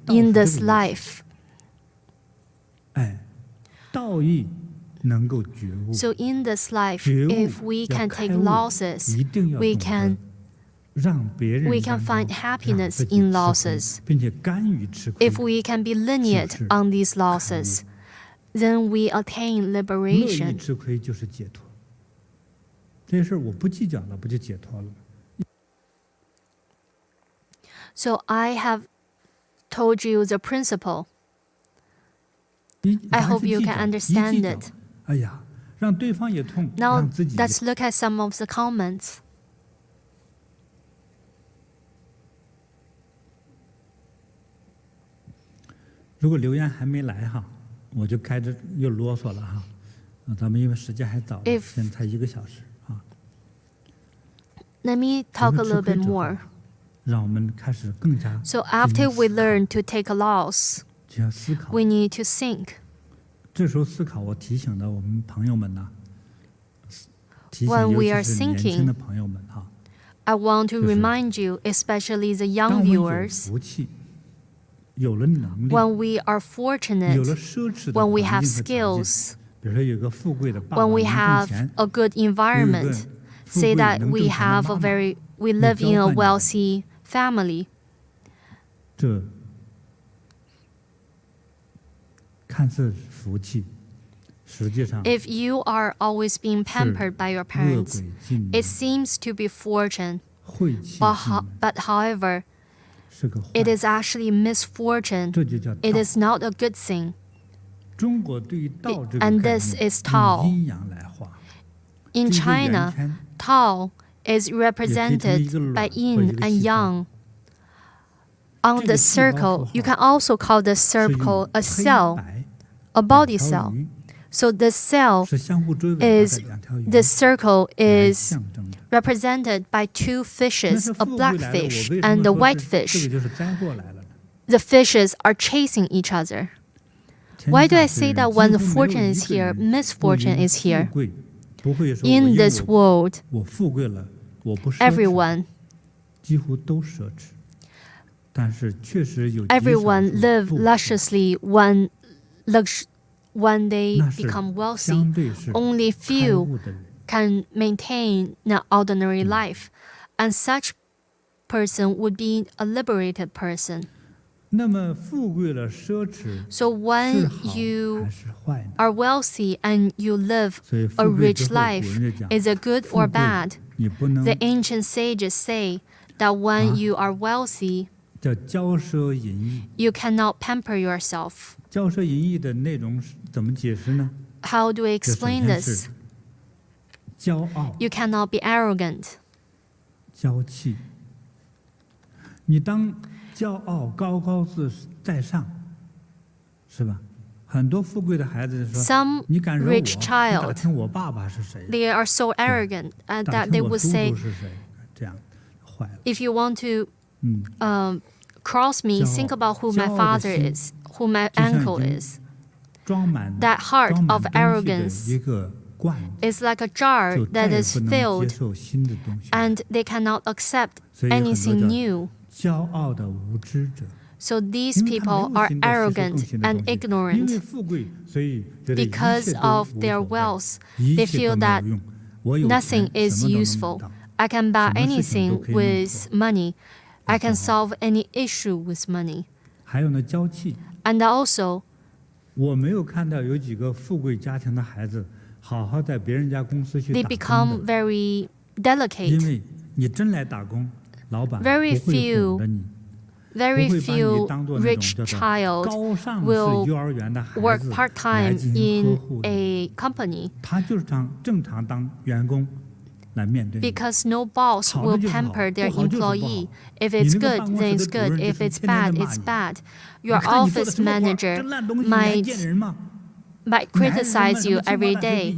Speaker 2: in this life. So in this life, if we can take losses, we can find happiness in losses. If we can be lenient on these losses, then we attain liberation. So I have told you the principle. I hope you can understand it. Now let's look at some of the comments.
Speaker 1: 如果留言还没来哈，我就开始又啰嗦了哈。咱们因为时间还早，现在才1个小时啊。
Speaker 2: Let me talk a little bit more.
Speaker 1: 让我们开始更加。
Speaker 2: So after we learn to take a loss,
Speaker 1: 就要思考。
Speaker 2: we need to think.
Speaker 1: 这时候思考，我提醒的我们朋友们呢，提醒
Speaker 2: When
Speaker 1: 尤
Speaker 2: we are
Speaker 1: 其是年轻
Speaker 2: thinking,
Speaker 1: 的朋友们哈，
Speaker 2: I want to remind you, especially the young
Speaker 1: 当我们有
Speaker 2: viewers,
Speaker 1: 福气，有了能力，
Speaker 2: when we are fortunate,
Speaker 1: 有了奢侈的
Speaker 2: when we
Speaker 1: 环
Speaker 2: have
Speaker 1: 境和条件，
Speaker 2: skills,
Speaker 1: 比如说有个富贵的爸爸
Speaker 2: when we
Speaker 1: 能挣
Speaker 2: have
Speaker 1: 钱，
Speaker 2: a good
Speaker 1: 有一个
Speaker 2: environment,
Speaker 1: 富
Speaker 2: say
Speaker 1: 贵
Speaker 2: that
Speaker 1: 能
Speaker 2: we
Speaker 1: 挣钱的
Speaker 2: have
Speaker 1: 妈
Speaker 2: a
Speaker 1: 妈，
Speaker 2: we
Speaker 1: 那
Speaker 2: live
Speaker 1: 交
Speaker 2: in a
Speaker 1: 换你
Speaker 2: wealthy family.
Speaker 1: 这看似福气，实际上
Speaker 2: If you are always being pampered by your
Speaker 1: 恶
Speaker 2: parents,
Speaker 1: 鬼进
Speaker 2: it seems to be fortune,
Speaker 1: 晦气
Speaker 2: but however,
Speaker 1: 是个坏
Speaker 2: it is actually misfortune.
Speaker 1: 这就叫
Speaker 2: It
Speaker 1: 道。
Speaker 2: is not a good thing.
Speaker 1: 中国对于道这个
Speaker 2: And
Speaker 1: 概
Speaker 2: this
Speaker 1: 念
Speaker 2: is Tao.
Speaker 1: 用阴阳来画。
Speaker 2: In
Speaker 1: 这个圆
Speaker 2: China,
Speaker 1: 圈
Speaker 2: Tao is
Speaker 1: 也可以成为一个
Speaker 2: represented
Speaker 1: 卵
Speaker 2: by
Speaker 1: 或者
Speaker 2: yin
Speaker 1: 一个
Speaker 2: and
Speaker 1: 细胞。
Speaker 2: yang. On
Speaker 1: 这
Speaker 2: the
Speaker 1: 个细胞符
Speaker 2: circle,
Speaker 1: 号
Speaker 2: you can also call the
Speaker 1: 是用
Speaker 2: circle a
Speaker 1: 黑
Speaker 2: cell,
Speaker 1: 白
Speaker 2: a
Speaker 1: 两
Speaker 2: body
Speaker 1: 条
Speaker 2: cell.
Speaker 1: 鱼
Speaker 2: So the cell
Speaker 1: 是相互追尾的
Speaker 2: is
Speaker 1: 两条鱼
Speaker 2: the circle
Speaker 1: 来
Speaker 2: is
Speaker 1: 象征的。
Speaker 2: represented by two
Speaker 1: 那
Speaker 2: fishes,
Speaker 1: 是
Speaker 2: a
Speaker 1: 富贵
Speaker 2: black
Speaker 1: 来了，我
Speaker 2: fish
Speaker 1: 为什
Speaker 2: and
Speaker 1: 么
Speaker 2: the
Speaker 1: 说
Speaker 2: white
Speaker 1: 是这
Speaker 2: fish.
Speaker 1: 个就是灾祸来了呢？
Speaker 2: The fishes are chasing each other.
Speaker 1: 天
Speaker 2: Why do
Speaker 1: 下
Speaker 2: I
Speaker 1: 之
Speaker 2: say
Speaker 1: 人
Speaker 2: that
Speaker 1: 几
Speaker 2: when
Speaker 1: 乎
Speaker 2: the
Speaker 1: 没有
Speaker 2: fortune
Speaker 1: 一
Speaker 2: is
Speaker 1: 个
Speaker 2: here,
Speaker 1: 人
Speaker 2: misfortune
Speaker 1: 会因
Speaker 2: is here?
Speaker 1: 富贵不会说我
Speaker 2: In
Speaker 1: 因
Speaker 2: this
Speaker 1: 为我
Speaker 2: world,
Speaker 1: 我富贵了，我不奢侈，
Speaker 2: everyone,
Speaker 1: 几乎都奢侈。但是确实有极少
Speaker 2: everyone
Speaker 1: 数
Speaker 2: live
Speaker 1: 富
Speaker 2: lusciously when they
Speaker 1: 那是
Speaker 2: become wealthy.
Speaker 1: 相对是
Speaker 2: Only
Speaker 1: 开
Speaker 2: few
Speaker 1: 悟的人。
Speaker 2: can maintain an ordinary life, and such person would be a liberated person.
Speaker 1: 那么富贵了，奢侈
Speaker 2: So
Speaker 1: 是
Speaker 2: when
Speaker 1: 好
Speaker 2: you
Speaker 1: 还是坏呢？
Speaker 2: are wealthy and you live
Speaker 1: 所以
Speaker 2: a
Speaker 1: 富贵之
Speaker 2: rich
Speaker 1: 后，古
Speaker 2: life,
Speaker 1: 人就讲，
Speaker 2: is it good
Speaker 1: 富
Speaker 2: or
Speaker 1: 贵
Speaker 2: bad?
Speaker 1: 你不能
Speaker 2: The ancient sages say that when you are wealthy,
Speaker 1: 叫骄奢淫逸。
Speaker 2: you cannot pamper yourself.
Speaker 1: 骄奢淫逸的内容是怎么解释呢？
Speaker 2: How do we
Speaker 1: 这首
Speaker 2: explain
Speaker 1: 先
Speaker 2: this?
Speaker 1: 是骄傲、
Speaker 2: You cannot be arrogant.
Speaker 1: 娇气。你当骄傲、高高在上，是吧？很多富贵的孩子说
Speaker 2: Some：“
Speaker 1: 你敢惹我？
Speaker 2: rich
Speaker 1: 你打
Speaker 2: child
Speaker 1: 听我爸爸是谁？
Speaker 2: They are so arrogant
Speaker 1: 打
Speaker 2: that
Speaker 1: 听
Speaker 2: they
Speaker 1: 我
Speaker 2: would
Speaker 1: 叔
Speaker 2: say,
Speaker 1: 叔是谁？这样坏了。
Speaker 2: if you want to
Speaker 1: 嗯，
Speaker 2: cross me, think about who my father is, who my uncle is. That heart of arrogance is like a jar that is filled, and they cannot accept anything new. So these people are arrogant and ignorant. Because of their wealth, they feel that nothing is useful. I can buy anything with money. I can solve any issue with money. And also, they become very delicate. Very few rich child will work part-time in a company because no boss will pamper their employee. If it's good, then it's good. If it's bad, it's bad. Your office manager might criticize you every day.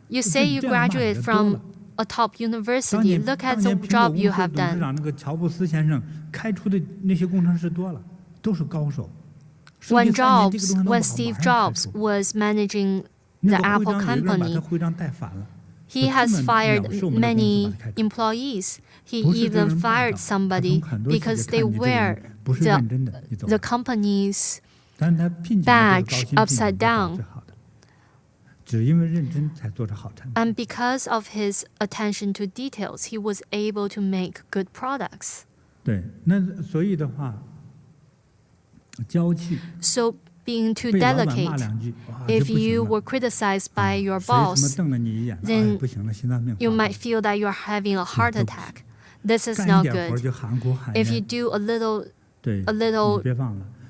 Speaker 2: You say you graduate from a top university. Look at the job you have done. When Steve Jobs was managing the Apple company, he has fired many employees. He even fired somebody because they wear the company's badge upside down. And because of his attention to details, he was able to make good products. So being too delicate, if you were criticized by your boss, then you might feel that you're having a heart attack. This is not good. If you do a little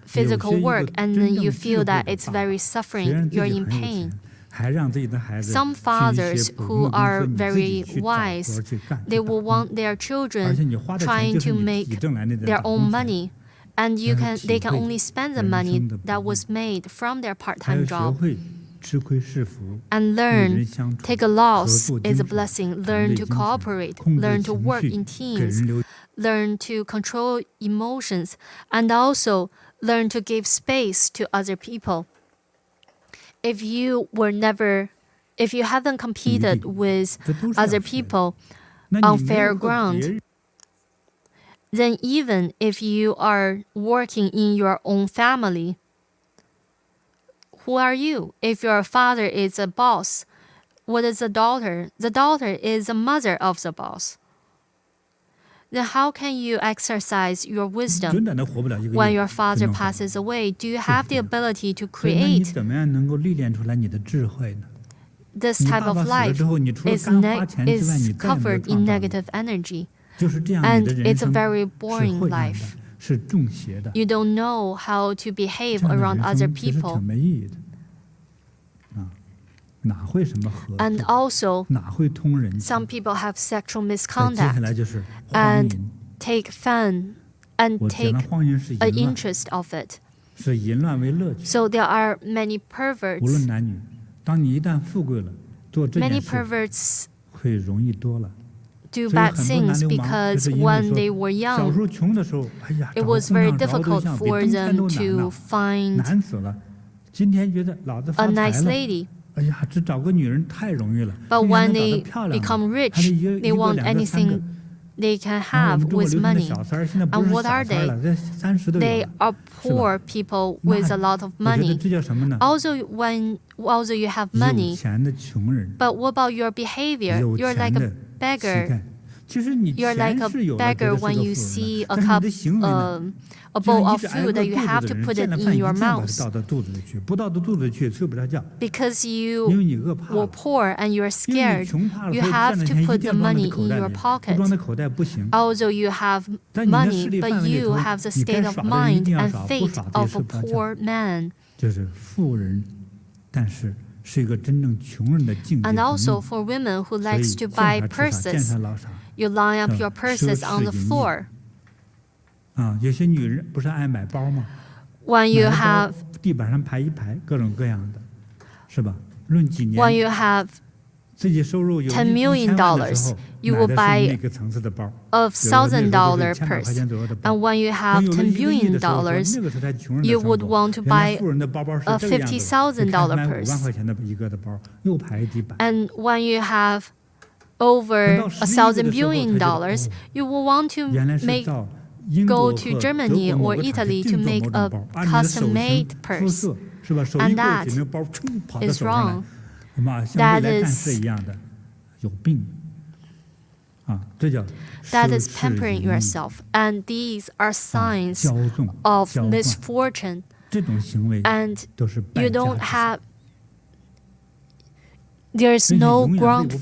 Speaker 2: physical work and then you feel that it's very suffering, you're in pain. Some fathers who are very wise, they will want their children trying to make their own money, and they can only spend the money that was made from their part-time job. And learn, take a loss is a blessing. Learn to cooperate, learn to work in teams, learn to control emotions, and also learn to give space to other people. If you haven't competed with other people on fair ground, then even if you are working in your own family, who are you? If your father is a boss, what is the daughter? The daughter is the mother of the boss. Then how can you exercise your wisdom when your father passes away? Do you have the ability to create? This type of life is covered in negative energy, and it's a very boring life. You don't know how to behave around other people. And also, some people have sexual misconduct and take fun and take an interest of it. So there are many perverts. Many perverts do bad things because when they were young, it was very difficult for them to find a nice lady. But when they become rich, they want anything they can have with money. And what are they? They are poor people with a lot of money. Also, you have money, but what about your behavior? You're like a beggar. You're like a beggar when you see a bowl of food that you have to put it in your mouth. Because you were poor and you're scared, you have to put the money in your pocket. Although you have money, but you have the state of mind and fate of a poor man. And also for women who likes to buy purses, you line up your purses on the floor. When you have $10 million, you will buy $1,000 purse. And when you have $10 billion, you would want to buy a $50,000 purse. And when you have over $1,000 billion, you will want to go to Germany or Italy to make a custom-made purse. And that is wrong. That is pampering yourself. And these are signs of misfortune. And you don't have, there's no ground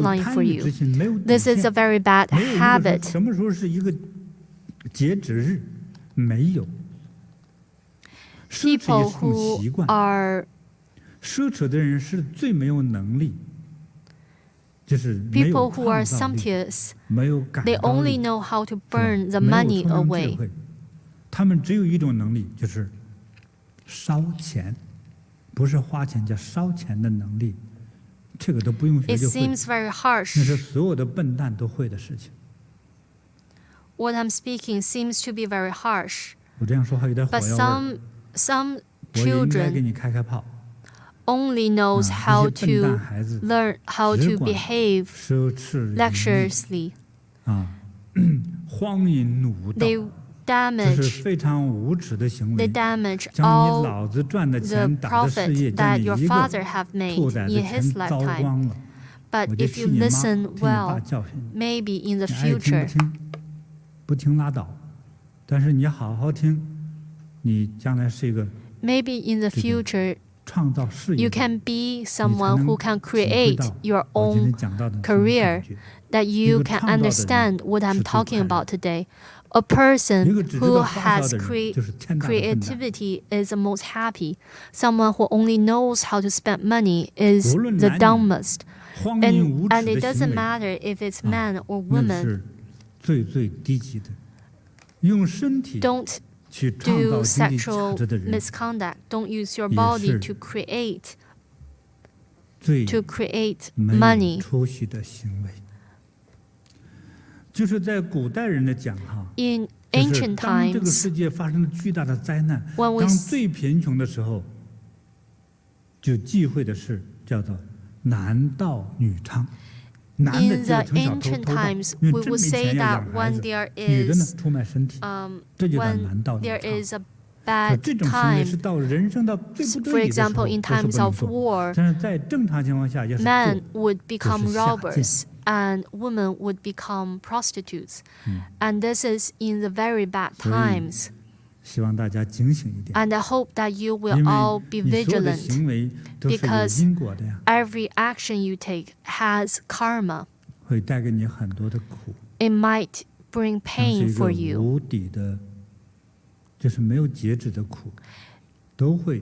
Speaker 2: line for you. This is a very bad habit. People who are People who are sumptuous, they only know how to burn the money away. It seems very harsh. What I'm speaking seems to be very harsh. But some children only knows how to learn how to behave lecturiously. They damage all the profit that your father have made in his lifetime. But if you listen well, maybe in the future, you can be someone who can create your own career, that you can understand what I'm talking about today. A person who has creativity is the most happy. Someone who only knows how to spend money is the dumbest. And it doesn't matter if it's man or woman. Don't do sexual misconduct. Don't use your body to create money. In ancient times, when we in the ancient times, we would say that when there is a bad time, for example, in times of war, men would become robbers and women would become prostitutes. And this is in the very bad times. And I hope that you will all be vigilant, because every action you take has karma. It might bring pain for you.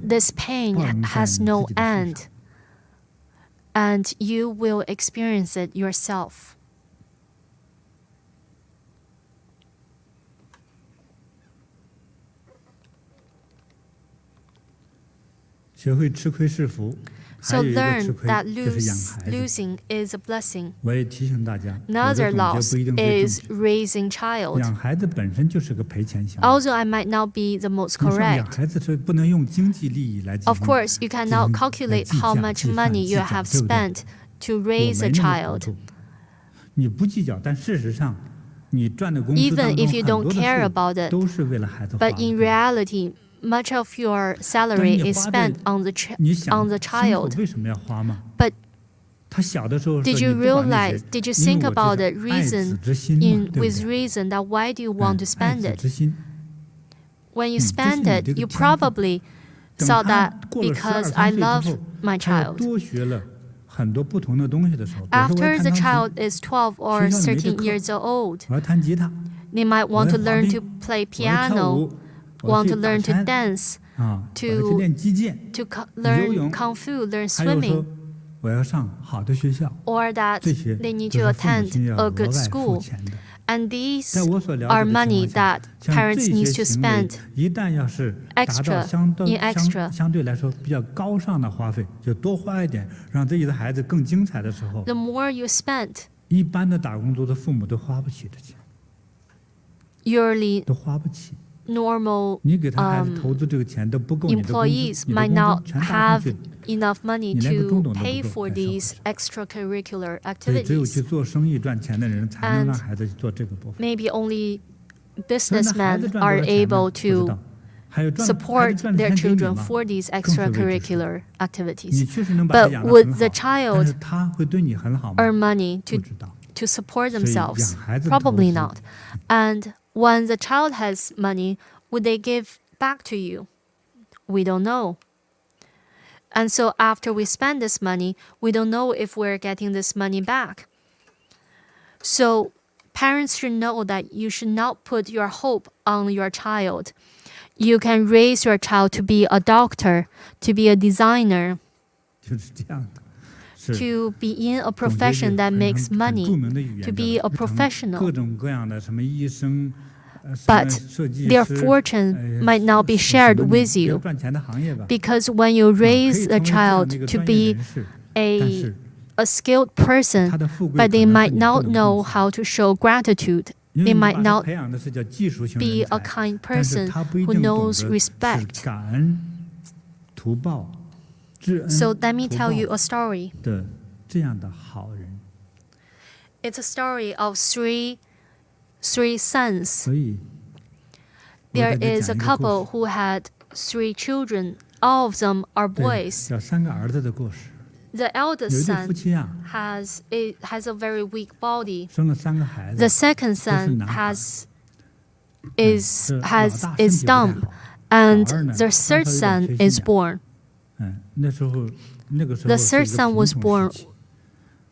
Speaker 2: This pain has no end, and you will experience it yourself. So learn that losing is a blessing. Another loss is raising child. Also, I might not be the most correct. Of course, you cannot calculate how much money you have spent to raise a child. Even if you don't care about it, but in reality, much of your salary is spent on the child. But did you realize, did you think about the reason, with reason, that why do you want to spend it? When you spend it, you probably thought that because I love my child. After the child is 12 or 13 years old, they might want to learn to play piano, want to learn to dance, to learn kung fu, learn swimming, or that they need to attend a good school. And these are money that parents need to spend
Speaker 1: 一旦要是达到 相对来说比较高尚的花费，就多花一点，让自己的孩子更精彩的时候，
Speaker 2: the more you spend,
Speaker 1: 一般的打工族的父母都花不起这钱，
Speaker 2: yearly
Speaker 1: 都花不起。
Speaker 2: normal
Speaker 1: 你给他孩子投资这个钱都不够你的工资，
Speaker 2: employees
Speaker 1: 你的
Speaker 2: might
Speaker 1: 工
Speaker 2: not
Speaker 1: 资全搭上
Speaker 2: have
Speaker 1: 去，
Speaker 2: enough money
Speaker 1: 你连个
Speaker 2: to
Speaker 1: 中等都
Speaker 2: pay
Speaker 1: 不够
Speaker 2: for
Speaker 1: 来生
Speaker 2: these
Speaker 1: 活。
Speaker 2: extracurricular
Speaker 1: 所以只有
Speaker 2: activities.
Speaker 1: 去做生意赚钱的人才能让孩子去做这个部分。
Speaker 2: Maybe only
Speaker 1: 所以那孩子
Speaker 2: businessmen
Speaker 1: 赚多
Speaker 2: are
Speaker 1: 少钱呢？
Speaker 2: able
Speaker 1: 不知
Speaker 2: to
Speaker 1: 道。还有孩子
Speaker 2: support
Speaker 1: 赚的
Speaker 2: their
Speaker 1: 钱给你
Speaker 2: children
Speaker 1: 吗？
Speaker 2: for these
Speaker 1: 更是未知数。
Speaker 2: extracurricular
Speaker 1: 你
Speaker 2: activities.
Speaker 1: 确实能把他
Speaker 2: But
Speaker 1: 养得
Speaker 2: would
Speaker 1: 很
Speaker 2: the
Speaker 1: 好，但
Speaker 2: child
Speaker 1: 是他会对你很好吗？
Speaker 2: earn money
Speaker 1: 不
Speaker 2: to
Speaker 1: 知道。
Speaker 2: to support
Speaker 1: 所以养
Speaker 2: themselves?
Speaker 1: 孩子的投
Speaker 2: Probably
Speaker 1: 资
Speaker 2: not. And when the child has money, would they give back to you? We don't know. And so after we spend this money, we don't know if we're getting this money back. So parents should know that you should not put your hope on your child. You can raise your child to be a doctor, to be a designer,
Speaker 1: 就是这样的。是
Speaker 2: to be in a
Speaker 1: 总结一句
Speaker 2: profession that
Speaker 1: 很
Speaker 2: makes
Speaker 1: 著
Speaker 2: money.
Speaker 1: 名的语言
Speaker 2: to
Speaker 1: 叫
Speaker 2: be a
Speaker 1: 做
Speaker 2: professional.
Speaker 1: 各种各样的什么医生，什么
Speaker 2: But
Speaker 1: 设计
Speaker 2: their
Speaker 1: 师，
Speaker 2: fortune might not be
Speaker 1: 什么
Speaker 2: shared
Speaker 1: 你
Speaker 2: with
Speaker 1: 不要
Speaker 2: you.
Speaker 1: 赚钱的行业吧。
Speaker 2: Because when you
Speaker 1: 可以
Speaker 2: raise
Speaker 1: 成
Speaker 2: a
Speaker 1: 为这样的
Speaker 2: child
Speaker 1: 一个
Speaker 2: to
Speaker 1: 专业
Speaker 2: be
Speaker 1: 人士，但
Speaker 2: a
Speaker 1: 是
Speaker 2: a skilled person,
Speaker 1: 他的富贵
Speaker 2: but
Speaker 1: 可
Speaker 2: they
Speaker 1: 能是
Speaker 2: might
Speaker 1: 你不
Speaker 2: not
Speaker 1: 能
Speaker 2: know
Speaker 1: 共享。
Speaker 2: how to show gratitude.
Speaker 1: 因为
Speaker 2: They
Speaker 1: 你
Speaker 2: might
Speaker 1: 把他
Speaker 2: not
Speaker 1: 培养的是叫技术型
Speaker 2: be
Speaker 1: 人
Speaker 2: a
Speaker 1: 才，
Speaker 2: kind
Speaker 1: 但是
Speaker 2: person
Speaker 1: 他不一
Speaker 2: who
Speaker 1: 定懂
Speaker 2: knows
Speaker 1: 得是
Speaker 2: respect.
Speaker 1: 感恩、图报、知恩、
Speaker 2: So let me
Speaker 1: 图
Speaker 2: tell you
Speaker 1: 报
Speaker 2: a story.
Speaker 1: 的这样的好人。
Speaker 2: It's a story of three sons.
Speaker 1: 所以，我
Speaker 2: There
Speaker 1: 给你
Speaker 2: is
Speaker 1: 讲
Speaker 2: a
Speaker 1: 一个故
Speaker 2: couple
Speaker 1: 事，
Speaker 2: who had 3 children. All of them are
Speaker 1: 对
Speaker 2: boys.
Speaker 1: 叫三个儿子的故事。
Speaker 2: The
Speaker 1: 有
Speaker 2: eldest
Speaker 1: 一对夫
Speaker 2: son
Speaker 1: 妻啊，
Speaker 2: has a very weak body.
Speaker 1: 生了3个孩
Speaker 2: The
Speaker 1: 子，
Speaker 2: second
Speaker 1: 都是
Speaker 2: son
Speaker 1: 男孩。
Speaker 2: is
Speaker 1: 是老大身体
Speaker 2: is
Speaker 1: 不太
Speaker 2: dumb,
Speaker 1: 好，
Speaker 2: and
Speaker 1: 老二呢，
Speaker 2: the
Speaker 1: 稍稍
Speaker 2: third
Speaker 1: 有点
Speaker 2: son
Speaker 1: 缺
Speaker 2: is
Speaker 1: 心眼。
Speaker 2: born.
Speaker 1: 那个时候
Speaker 2: The
Speaker 1: 是
Speaker 2: third
Speaker 1: 一个
Speaker 2: son
Speaker 1: 贫
Speaker 2: was
Speaker 1: 穷
Speaker 2: born,
Speaker 1: 时期。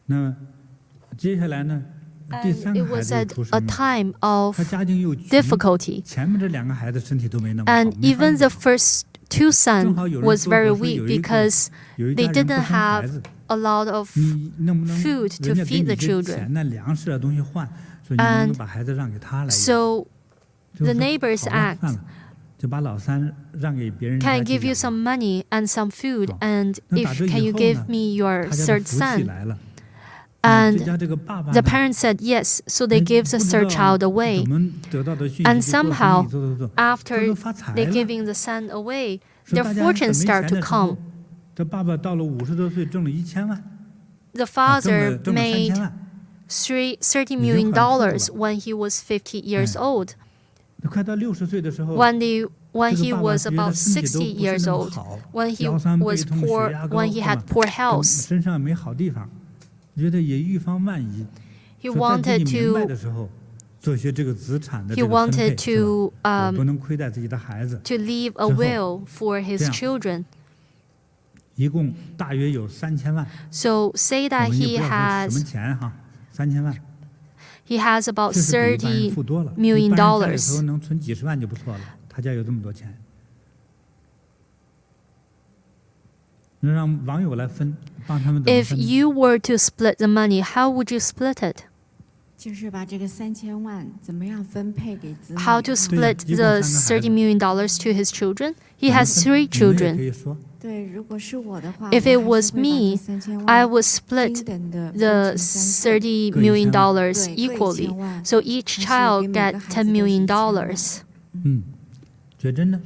Speaker 1: 那么接下来呢，第
Speaker 2: and
Speaker 1: 3
Speaker 2: it
Speaker 1: 个孩
Speaker 2: was
Speaker 1: 子又
Speaker 2: at
Speaker 1: 出
Speaker 2: a
Speaker 1: 生了，
Speaker 2: time of
Speaker 1: 他家境又穷，
Speaker 2: difficulty.
Speaker 1: 前面这2个孩子身体都没那么好，
Speaker 2: And
Speaker 1: 没法
Speaker 2: even
Speaker 1: 养
Speaker 2: the first 2 sons
Speaker 1: 正好有人
Speaker 2: was
Speaker 1: 说
Speaker 2: very
Speaker 1: 过说
Speaker 2: weak
Speaker 1: 有一个
Speaker 2: because
Speaker 1: 有一
Speaker 2: they
Speaker 1: 家人不
Speaker 2: didn't
Speaker 1: 生孩
Speaker 2: have
Speaker 1: 子，
Speaker 2: a lot of
Speaker 1: 你能不能
Speaker 2: food to
Speaker 1: 人家给
Speaker 2: feed
Speaker 1: 你
Speaker 2: the
Speaker 1: 这
Speaker 2: children.
Speaker 1: 钱呢，粮食啊东西换，说你能不能
Speaker 2: And
Speaker 1: 把孩子让给他来养？
Speaker 2: So
Speaker 1: 就
Speaker 2: the
Speaker 1: 说
Speaker 2: neighbors
Speaker 1: 好吧
Speaker 2: act,
Speaker 1: 算了，就把老3让给别人
Speaker 2: can I
Speaker 1: 家去
Speaker 2: give you
Speaker 1: 养
Speaker 2: some money and some food?
Speaker 1: 好。
Speaker 2: And
Speaker 1: 那打
Speaker 2: if
Speaker 1: 这
Speaker 2: can
Speaker 1: 以
Speaker 2: you
Speaker 1: 后
Speaker 2: give
Speaker 1: 呢，
Speaker 2: me your
Speaker 1: 他家的
Speaker 2: third
Speaker 1: 福气
Speaker 2: son?
Speaker 1: 来了。这
Speaker 2: And
Speaker 1: 家这个爸爸
Speaker 2: the
Speaker 1: 呢，
Speaker 2: parents said yes, so they
Speaker 1: 哎
Speaker 2: give the
Speaker 1: 不知
Speaker 2: third
Speaker 1: 道
Speaker 2: child away.
Speaker 1: 怎么得到的讯
Speaker 2: And
Speaker 1: 息，就做生
Speaker 2: somehow,
Speaker 1: 意做，
Speaker 2: after
Speaker 1: 发财
Speaker 2: they
Speaker 1: 了。
Speaker 2: giving the son away,
Speaker 1: 说
Speaker 2: their
Speaker 1: 大家
Speaker 2: fortune
Speaker 1: 很没
Speaker 2: start
Speaker 1: 钱
Speaker 2: to
Speaker 1: 的时候
Speaker 2: come.
Speaker 1: 这爸爸到了50多岁，挣了1000万，
Speaker 2: The
Speaker 1: 挣
Speaker 2: father
Speaker 1: 了
Speaker 2: made
Speaker 1: 3000万，
Speaker 2: $30 million when he was 50 years old.
Speaker 1: 那快到60岁的时候，
Speaker 2: When
Speaker 1: 这
Speaker 2: he
Speaker 1: 个爸爸
Speaker 2: was
Speaker 1: 觉得
Speaker 2: about
Speaker 1: 身体
Speaker 2: 60
Speaker 1: 都不是
Speaker 2: years
Speaker 1: 那么
Speaker 2: old,
Speaker 1: 好，
Speaker 2: when he
Speaker 1: 腰酸背
Speaker 2: was
Speaker 1: 痛，
Speaker 2: poor,
Speaker 1: 血压高，
Speaker 2: when he had poor health,
Speaker 1: 身上没好地方，觉得也预防万一。
Speaker 2: he
Speaker 1: 说在自
Speaker 2: wanted
Speaker 1: 己明白
Speaker 2: to
Speaker 1: 的时候，做些这个资产的
Speaker 2: he
Speaker 1: 这个分配，
Speaker 2: wanted
Speaker 1: 是吧
Speaker 2: to
Speaker 1: 我不能亏待自己的孩子。
Speaker 2: to leave a
Speaker 1: 之后，
Speaker 2: will for his
Speaker 1: 这样，
Speaker 2: children.
Speaker 1: 一共大约有3000万，
Speaker 2: So say
Speaker 1: 我
Speaker 2: that
Speaker 1: 们也
Speaker 2: he
Speaker 1: 不要说什么
Speaker 2: has
Speaker 1: 钱哈，3000万，
Speaker 2: he has about
Speaker 1: 这是比一般人
Speaker 2: $30
Speaker 1: 富多了。
Speaker 2: million
Speaker 1: 一般人家里头
Speaker 2: dollars.
Speaker 1: 能存几十万就不错了，他家有这么多钱。那让网友来分，帮他们怎么
Speaker 2: If
Speaker 1: 分呢？
Speaker 2: you were to split the money, how would you split it?
Speaker 3: 就是把这个3000万怎么样分配给子女？
Speaker 2: How to split
Speaker 1: 一共
Speaker 2: the
Speaker 1: 3个孩子。
Speaker 2: $30 million to his children? He has 3
Speaker 1: 你们也
Speaker 2: children.
Speaker 1: 可以说，
Speaker 3: 对，如果是我的话
Speaker 2: If it
Speaker 3: 我还
Speaker 2: was
Speaker 3: 是会把这
Speaker 2: me,
Speaker 3: 3000
Speaker 2: I
Speaker 3: 万
Speaker 2: would split
Speaker 3: 均等地
Speaker 2: the
Speaker 3: 分成3份
Speaker 2: $30
Speaker 1: 各
Speaker 2: million
Speaker 3: 对，各
Speaker 2: equally.
Speaker 3: 1000万
Speaker 2: So each
Speaker 3: 还是
Speaker 2: child
Speaker 3: 给每
Speaker 2: get
Speaker 3: 个孩
Speaker 2: $10
Speaker 3: 子都是
Speaker 2: million.
Speaker 3: 1000万
Speaker 1: 觉真的，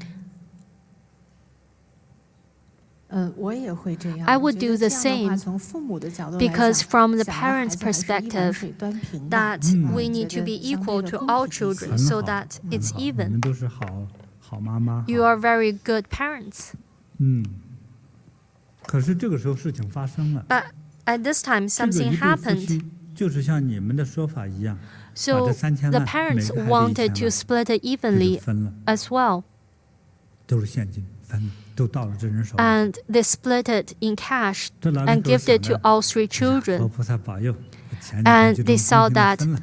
Speaker 4: 我也会这样。
Speaker 2: I would
Speaker 4: 觉得
Speaker 2: do the
Speaker 4: 这样的话
Speaker 2: same
Speaker 4: 从父母的角度来
Speaker 2: because
Speaker 4: 讲
Speaker 2: from the
Speaker 4: 想要孩
Speaker 2: parents'
Speaker 4: 子还是一碗
Speaker 2: perspective,
Speaker 4: 水端平的
Speaker 2: that we need to
Speaker 4: 觉
Speaker 2: be
Speaker 4: 得相
Speaker 2: equal
Speaker 4: 对
Speaker 2: to
Speaker 4: 的
Speaker 2: all
Speaker 4: 公平一些
Speaker 2: children
Speaker 1: 很
Speaker 2: so
Speaker 1: 好，
Speaker 2: that
Speaker 1: 很
Speaker 2: it's
Speaker 1: 好，你
Speaker 2: even.
Speaker 1: 们都是好妈妈。
Speaker 2: You are very good parents.
Speaker 1: 可是这个时候事情发生了，
Speaker 2: But at this time,
Speaker 1: 这个
Speaker 2: something
Speaker 1: 一对夫
Speaker 2: happened.
Speaker 1: 妻就是像你们的说法一样，把
Speaker 2: So
Speaker 1: 这3000
Speaker 2: the
Speaker 1: 万
Speaker 2: parents
Speaker 1: 每个孩子
Speaker 2: wanted
Speaker 1: 1000
Speaker 2: to
Speaker 1: 万
Speaker 2: split it
Speaker 1: 这就
Speaker 2: evenly
Speaker 1: 分了，
Speaker 2: as well.
Speaker 1: 都是现金分了，都到了这人手里。
Speaker 2: And they split it in cash
Speaker 1: 这老人
Speaker 2: and
Speaker 1: 给我
Speaker 2: give
Speaker 1: 想
Speaker 2: it to
Speaker 1: 着，
Speaker 2: all 3
Speaker 1: 哎呀
Speaker 2: children.
Speaker 1: 佛菩萨保佑，钱
Speaker 2: And
Speaker 1: 就这么
Speaker 2: they saw
Speaker 1: 公平地
Speaker 2: that
Speaker 1: 分了，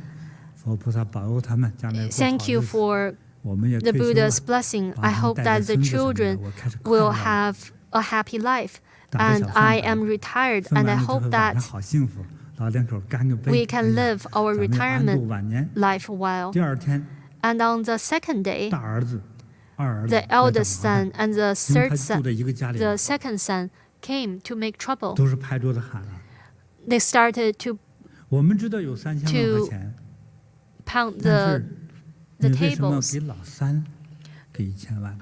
Speaker 1: 佛菩萨保佑他们将来过好
Speaker 2: Thank you
Speaker 1: 日子。
Speaker 2: for
Speaker 1: 我们也
Speaker 2: the
Speaker 1: 退休了，
Speaker 2: Buddha's blessing.
Speaker 1: 把
Speaker 2: I
Speaker 1: 他们
Speaker 2: hope
Speaker 1: 带着
Speaker 2: that the
Speaker 1: 孙子什么的，
Speaker 2: children
Speaker 1: 我开始快
Speaker 2: will
Speaker 1: 乐了。
Speaker 2: have a happy life.
Speaker 1: 打个
Speaker 2: And
Speaker 1: 小饭
Speaker 2: I
Speaker 1: 团
Speaker 2: am retired,
Speaker 1: 分
Speaker 2: and
Speaker 1: 完
Speaker 2: I
Speaker 1: 了之后
Speaker 2: hope
Speaker 1: 晚上
Speaker 2: that
Speaker 1: 好幸福，
Speaker 2: we can live our retirement life a while. And on the second day, the eldest son and the second son came to make trouble. They started to pound the tables.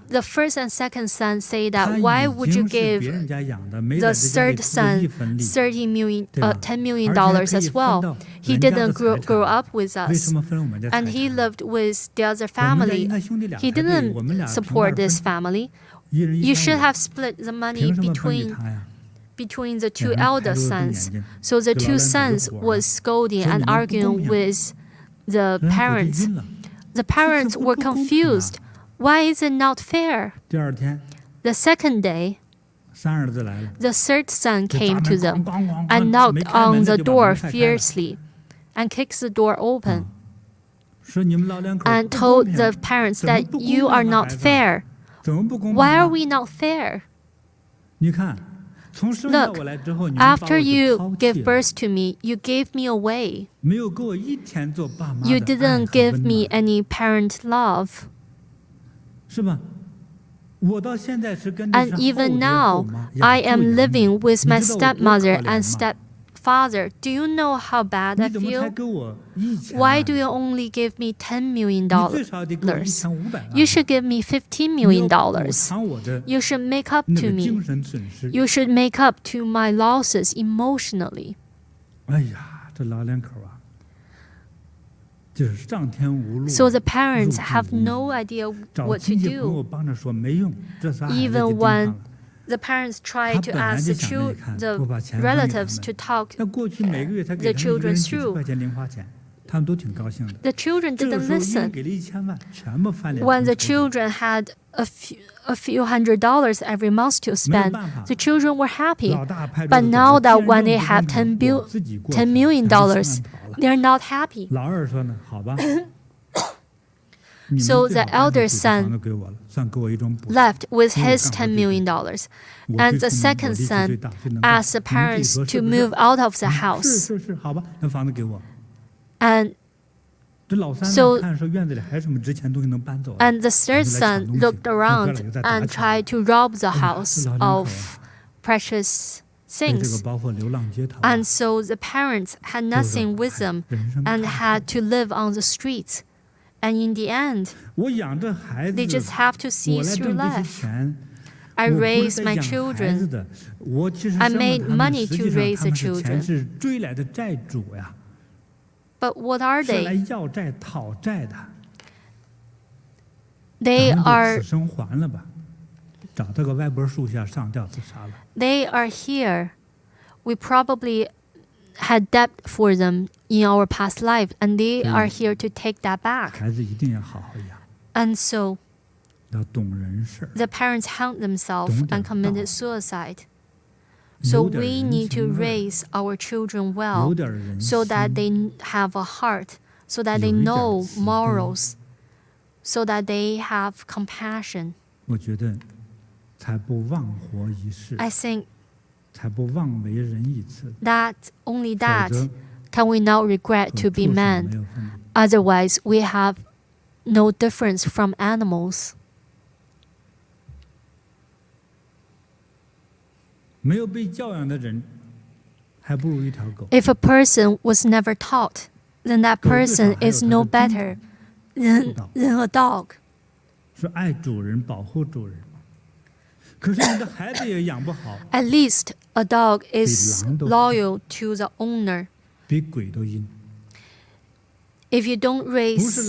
Speaker 2: The first and second son say that why would you give the third son $10 million as well? He didn't grow up with us, and he lived with the other family. He didn't support this family. You should have split the money between the two elder sons. So the two sons was scolding and arguing with the parents. The parents were confused. Why is it not fair? The second day, the third son came to them and knocked on the door fiercely and kicked the door open and told the parents that you are not fair. Why are we not fair? Look, after you gave birth to me, you gave me away. You didn't give me any parent love. And even now, I am living with my stepmother and stepfather. Do you know how bad I feel? Why do you only give me $10 million? You should give me $15 million. You should make up to me. You should make up to my losses emotionally. So the parents have no idea what to do. Even when the parents try to ask the relatives to talk the children through, the children didn't listen. When the children had a few $100s every month to spend, the children were happy. But now that when they have $10 million, they're not happy. So the elder son left with his $10 million. And the second son asked the parents to move out of the house. And the third son looked around and tried to rob the house of precious things. And so the parents had nothing with them and had to live on the streets. And in the end, they just have to see through life. I raised my children. I made money to raise the children. But what are they? They are here. We probably had debt for them in our past life, and they are here to take that back. And so the parents hung themselves and committed suicide. So we need to raise our children well so that they have a heart, so that they know morals, so that they have compassion. I think that only that can we not regret to be man. Otherwise, we have no difference from animals. If a person was never taught, then that person is no better than a dog. At least a dog is loyal to the owner. If you don't raise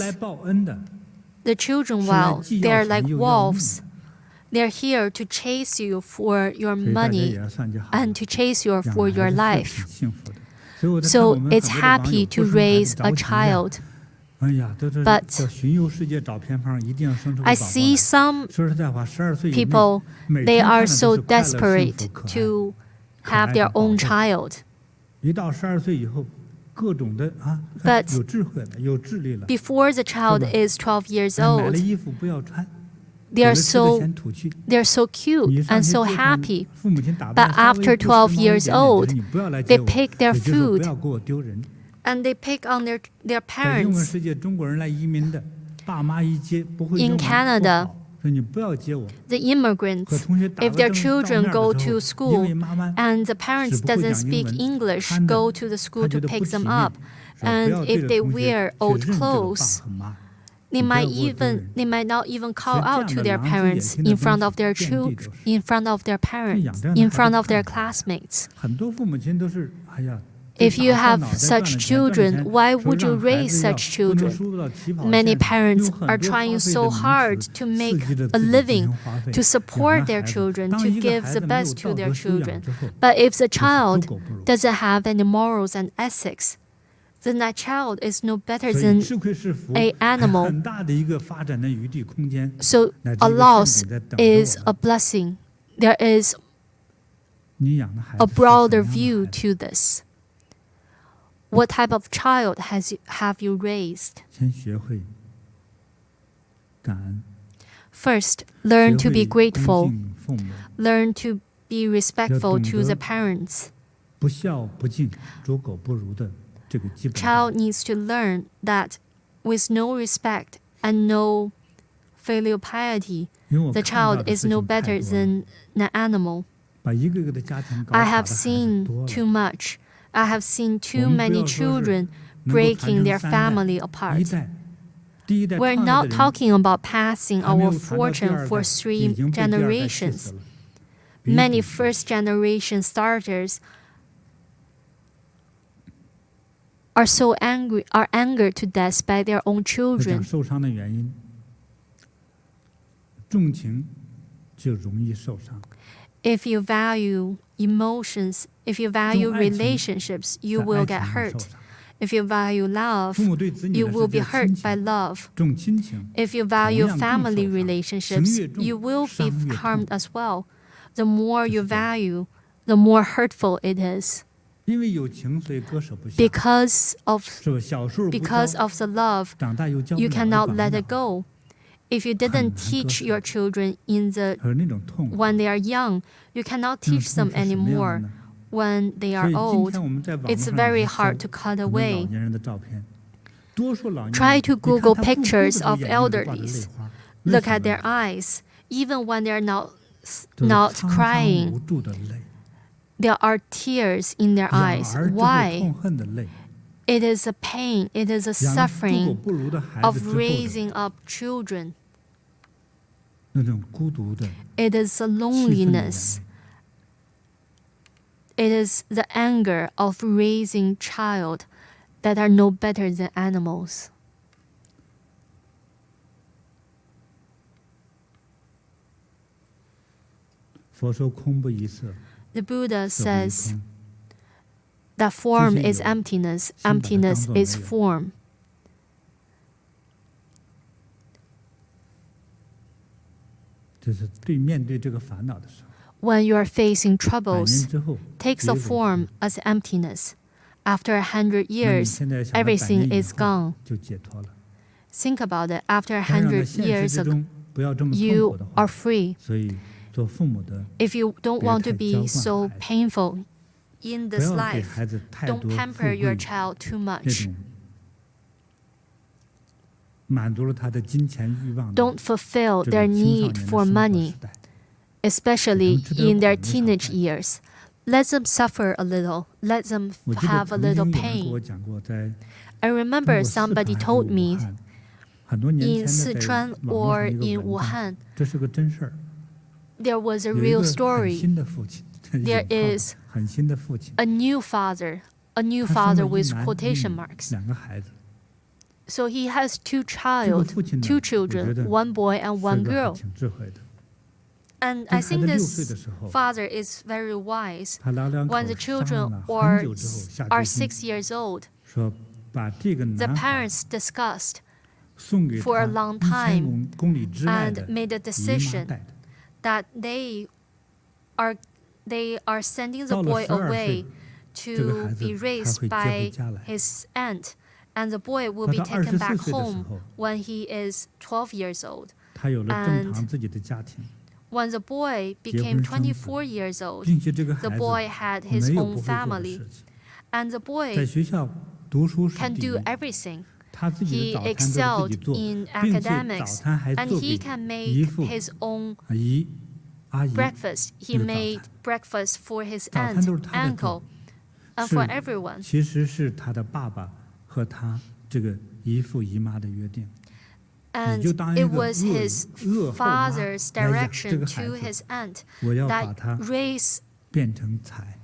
Speaker 2: the children well, they are like wolves. They're here to chase you for your money and to chase you for your life. So it's happy to raise a child. But I see some people, they are so desperate to have their own child. But before the child is 12 years old, they're so cute and so happy. But after 12 years old, they pick their food and they pick on their parents. In Canada, the immigrants, if their children go to school and the parents doesn't speak English, go to the school to pick them up, and if they wear old clothes, they might not even call out to their parents in front of their children, in front of their parents, in front of their classmates. If you have such children, why would you raise such children? Many parents are trying so hard to make a living, to support their children, to give the best to their children. But if the child doesn't have any morals and ethics, then that child is no better than an animal. So a loss is a blessing. There is a broader view to this. What type of child have you raised? First, learn to be grateful. Learn to be respectful to the parents. Child needs to learn that with no respect and no filial piety, the child is no better than an animal. I have seen too much. I have seen too many children breaking their family apart. We're not talking about passing our fortune for 3 generations. Many first-generation starters are angered to death by their own children. If you value emotions, if you value relationships, you will get hurt. If you value love, you will be hurt by love. If you value family relationships, you will be harmed as well. The more you value, the more hurtful it is. Because of the love, you cannot let it go. If you didn't teach your children when they are young, you cannot teach them anymore when they are old. It's very hard to cut away. Try to Google pictures of elderlies. Look at their eyes. Even when they're not crying, there are tears in their eyes. Why? It is a pain, it is a suffering of raising up children. It is a loneliness. It is the anger of raising child that are no better than animals. The Buddha says that form is emptiness, emptiness is form. When you are facing troubles, take the form as emptiness. After 100 years, everything is gone. Think about it. After 100 years, you are free. If you don't want to be so painful in this life, don't pamper your child too much. Don't fulfill their need for money, especially in their teenage years. Let them suffer a little. Let them have a little pain. I remember somebody told me in Sichuan or in Wuhan, there was a real story. There is a new father with quotation marks. So he has two children, one boy and one girl. And I think this father is very wise. When the children are 6 years old, the parents discussed for a long time and made a decision that they are sending the boy away to be raised by his aunt, and the boy will be taken back home when he is 12 years old.
Speaker 1: 他有了正常自己的家庭。
Speaker 2: When the boy became 24 years old,
Speaker 1: 并且这个孩
Speaker 2: the
Speaker 1: 子
Speaker 2: boy had his
Speaker 1: 没有
Speaker 2: own
Speaker 1: 不会做的
Speaker 2: family,
Speaker 1: 事情，
Speaker 2: and the
Speaker 1: 在
Speaker 2: boy
Speaker 1: 学校读书是
Speaker 2: can
Speaker 1: 第一
Speaker 2: do，everything.
Speaker 1: 他自己
Speaker 2: He
Speaker 1: 的早餐都是自己
Speaker 2: excelled
Speaker 1: 做，
Speaker 2: in
Speaker 1: 并且
Speaker 2: academics,
Speaker 1: 早餐还
Speaker 2: and
Speaker 1: 做
Speaker 2: he
Speaker 1: 给
Speaker 2: can
Speaker 1: 姨
Speaker 2: make
Speaker 1: 父、
Speaker 2: his own
Speaker 1: 姨、阿姨。
Speaker 2: breakfast. He
Speaker 1: 那个早
Speaker 2: made
Speaker 1: 餐
Speaker 2: breakfast for his
Speaker 1: 早餐
Speaker 2: aunt,
Speaker 1: 都是他在
Speaker 2: uncle,
Speaker 1: 做，
Speaker 2: and
Speaker 1: 是
Speaker 2: for everyone.
Speaker 1: 其实是他的爸爸和他这个姨父姨妈的约定。
Speaker 2: And
Speaker 1: 你就当一
Speaker 2: it
Speaker 1: 个
Speaker 2: was his
Speaker 1: 恶后妈
Speaker 2: father's
Speaker 1: 来养这
Speaker 2: direction
Speaker 1: 个孩
Speaker 2: to
Speaker 1: 子，
Speaker 2: his aunt
Speaker 1: 我要把
Speaker 2: that
Speaker 1: 他
Speaker 2: raise.
Speaker 1: 变成才。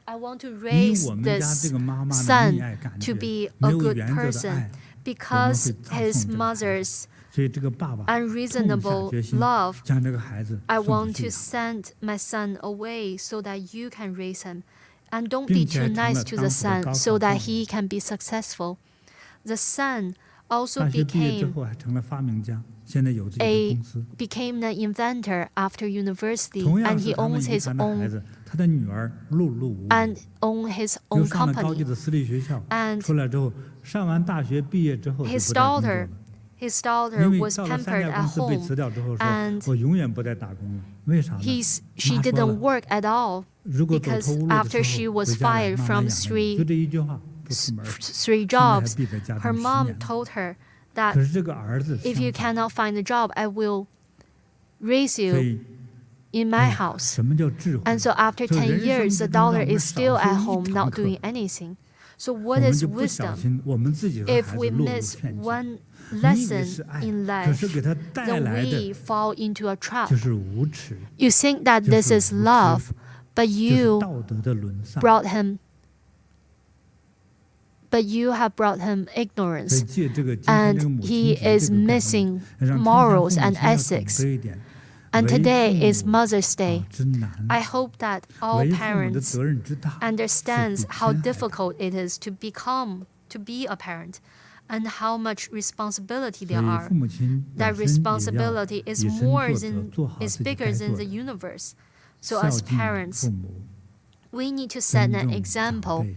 Speaker 2: I want to
Speaker 1: 因
Speaker 2: raise
Speaker 1: 为我们家这
Speaker 2: this
Speaker 1: 个妈妈的
Speaker 2: son
Speaker 1: 溺爱感
Speaker 2: to
Speaker 1: 觉，
Speaker 2: be
Speaker 1: 没
Speaker 2: a
Speaker 1: 有
Speaker 2: good
Speaker 1: 原则的
Speaker 2: person
Speaker 1: 爱，
Speaker 2: because
Speaker 1: 我们会葬
Speaker 2: his
Speaker 1: 送这个孩子。
Speaker 2: mother's
Speaker 1: 所以这个爸爸
Speaker 2: unreasonable
Speaker 1: 痛下决心
Speaker 2: love.
Speaker 1: 将这个孩子
Speaker 2: I
Speaker 1: 送出
Speaker 2: want
Speaker 1: 去
Speaker 2: to
Speaker 1: 养。
Speaker 2: send my son away so that you can raise him. And don't
Speaker 1: 并
Speaker 2: be
Speaker 1: 且
Speaker 2: too
Speaker 1: 成了
Speaker 2: nice to the
Speaker 1: 当时的
Speaker 2: son
Speaker 1: 高
Speaker 2: so
Speaker 1: 考
Speaker 2: that
Speaker 1: 状元。
Speaker 2: he can be successful. The son also
Speaker 1: 大学毕业之
Speaker 2: became
Speaker 1: 后还成了发明家，现在有自己的
Speaker 2: a
Speaker 1: 公司。
Speaker 2: became an inventor after university,
Speaker 1: 同样
Speaker 2: and
Speaker 1: 是
Speaker 2: he
Speaker 1: 他们
Speaker 2: owns
Speaker 1: 遗
Speaker 2: his
Speaker 1: 传的孩
Speaker 2: own
Speaker 1: 子，他的女儿碌碌无为，
Speaker 2: and own his
Speaker 1: 又
Speaker 2: own
Speaker 1: 上了高级
Speaker 2: company.
Speaker 1: 的私立学校，
Speaker 2: And
Speaker 1: 出来之后，上完大学毕业之后就
Speaker 2: his
Speaker 1: 不再工作
Speaker 2: daughter
Speaker 1: 了。
Speaker 2: His daughter
Speaker 1: 因为
Speaker 2: was
Speaker 1: 到了三
Speaker 2: pampered
Speaker 1: 家公
Speaker 2: at
Speaker 1: 司被
Speaker 2: home.
Speaker 1: 辞掉之后，说
Speaker 2: and
Speaker 1: 我永远不再打工了。为啥呢？
Speaker 2: She
Speaker 1: 妈说
Speaker 2: didn't
Speaker 1: 了，
Speaker 2: work at all
Speaker 1: 如果走
Speaker 2: because
Speaker 1: 投无路的
Speaker 2: after
Speaker 1: 时
Speaker 2: she
Speaker 1: 候，
Speaker 2: was
Speaker 1: 回家来
Speaker 2: fired
Speaker 1: 妈妈
Speaker 2: from
Speaker 1: 养着你，就这一句话，不出门。
Speaker 2: three
Speaker 1: 现在还
Speaker 2: jobs,
Speaker 1: 闭在家
Speaker 2: her
Speaker 1: 中10
Speaker 2: mom
Speaker 1: 年了。
Speaker 2: told her
Speaker 1: 可
Speaker 2: that
Speaker 1: 是这个儿子
Speaker 2: if you
Speaker 1: 相反，
Speaker 2: cannot find a job, I will raise
Speaker 1: 所
Speaker 2: you
Speaker 1: 以
Speaker 2: in
Speaker 1: 哎
Speaker 2: my
Speaker 1: 呀
Speaker 2: house.
Speaker 1: 什么叫智慧？
Speaker 2: And so after
Speaker 1: 所以
Speaker 2: 10
Speaker 1: 人生
Speaker 2: years,
Speaker 1: 之
Speaker 2: the
Speaker 1: 中让
Speaker 2: daughter
Speaker 1: 我们
Speaker 2: is
Speaker 1: 少
Speaker 2: still
Speaker 1: 修
Speaker 2: at
Speaker 1: 一
Speaker 2: home
Speaker 1: 堂
Speaker 2: not
Speaker 1: 课，
Speaker 2: doing anything. So
Speaker 1: 我
Speaker 2: what
Speaker 1: 们
Speaker 2: is
Speaker 1: 就不小
Speaker 2: wisdom?
Speaker 1: 心，我们自己和
Speaker 2: If
Speaker 1: 孩
Speaker 2: we
Speaker 1: 子落入
Speaker 2: miss
Speaker 1: 陷阱。
Speaker 2: one
Speaker 1: 你以为
Speaker 2: lesson
Speaker 1: 是爱，
Speaker 2: in
Speaker 1: 可
Speaker 2: life,
Speaker 1: 是给他带
Speaker 2: then
Speaker 1: 来
Speaker 2: we
Speaker 1: 的
Speaker 2: fall into a trap.
Speaker 1: 就是无耻，
Speaker 2: You think that
Speaker 1: 就
Speaker 2: this
Speaker 1: 是
Speaker 2: is
Speaker 1: 无知，
Speaker 2: love, but
Speaker 1: 就是
Speaker 2: you
Speaker 1: 道德的沦丧。
Speaker 2: brought him, but you have brought him
Speaker 1: 所以
Speaker 2: ignorance,
Speaker 1: 借这个今天这个
Speaker 2: and
Speaker 1: 母
Speaker 2: he
Speaker 1: 亲节
Speaker 2: is
Speaker 1: 这个概念，
Speaker 2: missing
Speaker 1: 让天下父
Speaker 2: morals
Speaker 1: 母
Speaker 2: and
Speaker 1: 亲要懂
Speaker 2: ethics.
Speaker 1: 得一点，
Speaker 2: And
Speaker 1: 为
Speaker 2: today is
Speaker 1: 父母
Speaker 2: Mother's Day.
Speaker 1: 真难，
Speaker 2: I hope that all
Speaker 1: 为父母的
Speaker 2: parents
Speaker 1: 责任之大，
Speaker 2: understands
Speaker 1: 是比
Speaker 2: how
Speaker 1: 天还大。
Speaker 2: difficult it is to be a parent, and how much responsibility
Speaker 1: 所
Speaker 2: there
Speaker 1: 以
Speaker 2: are.
Speaker 1: 父母亲
Speaker 2: That
Speaker 1: 本身也要
Speaker 2: responsibility is
Speaker 1: 以身
Speaker 2: more
Speaker 1: 作则，
Speaker 2: than
Speaker 1: 做好
Speaker 2: is
Speaker 1: 自己
Speaker 2: bigger
Speaker 1: 该
Speaker 2: than
Speaker 1: 做
Speaker 2: the
Speaker 1: 的，
Speaker 2: universe. So
Speaker 1: 孝
Speaker 2: as
Speaker 1: 敬
Speaker 2: parents,
Speaker 1: 父母，
Speaker 2: we need to set
Speaker 1: 尊
Speaker 2: an
Speaker 1: 重长
Speaker 2: example
Speaker 1: 辈，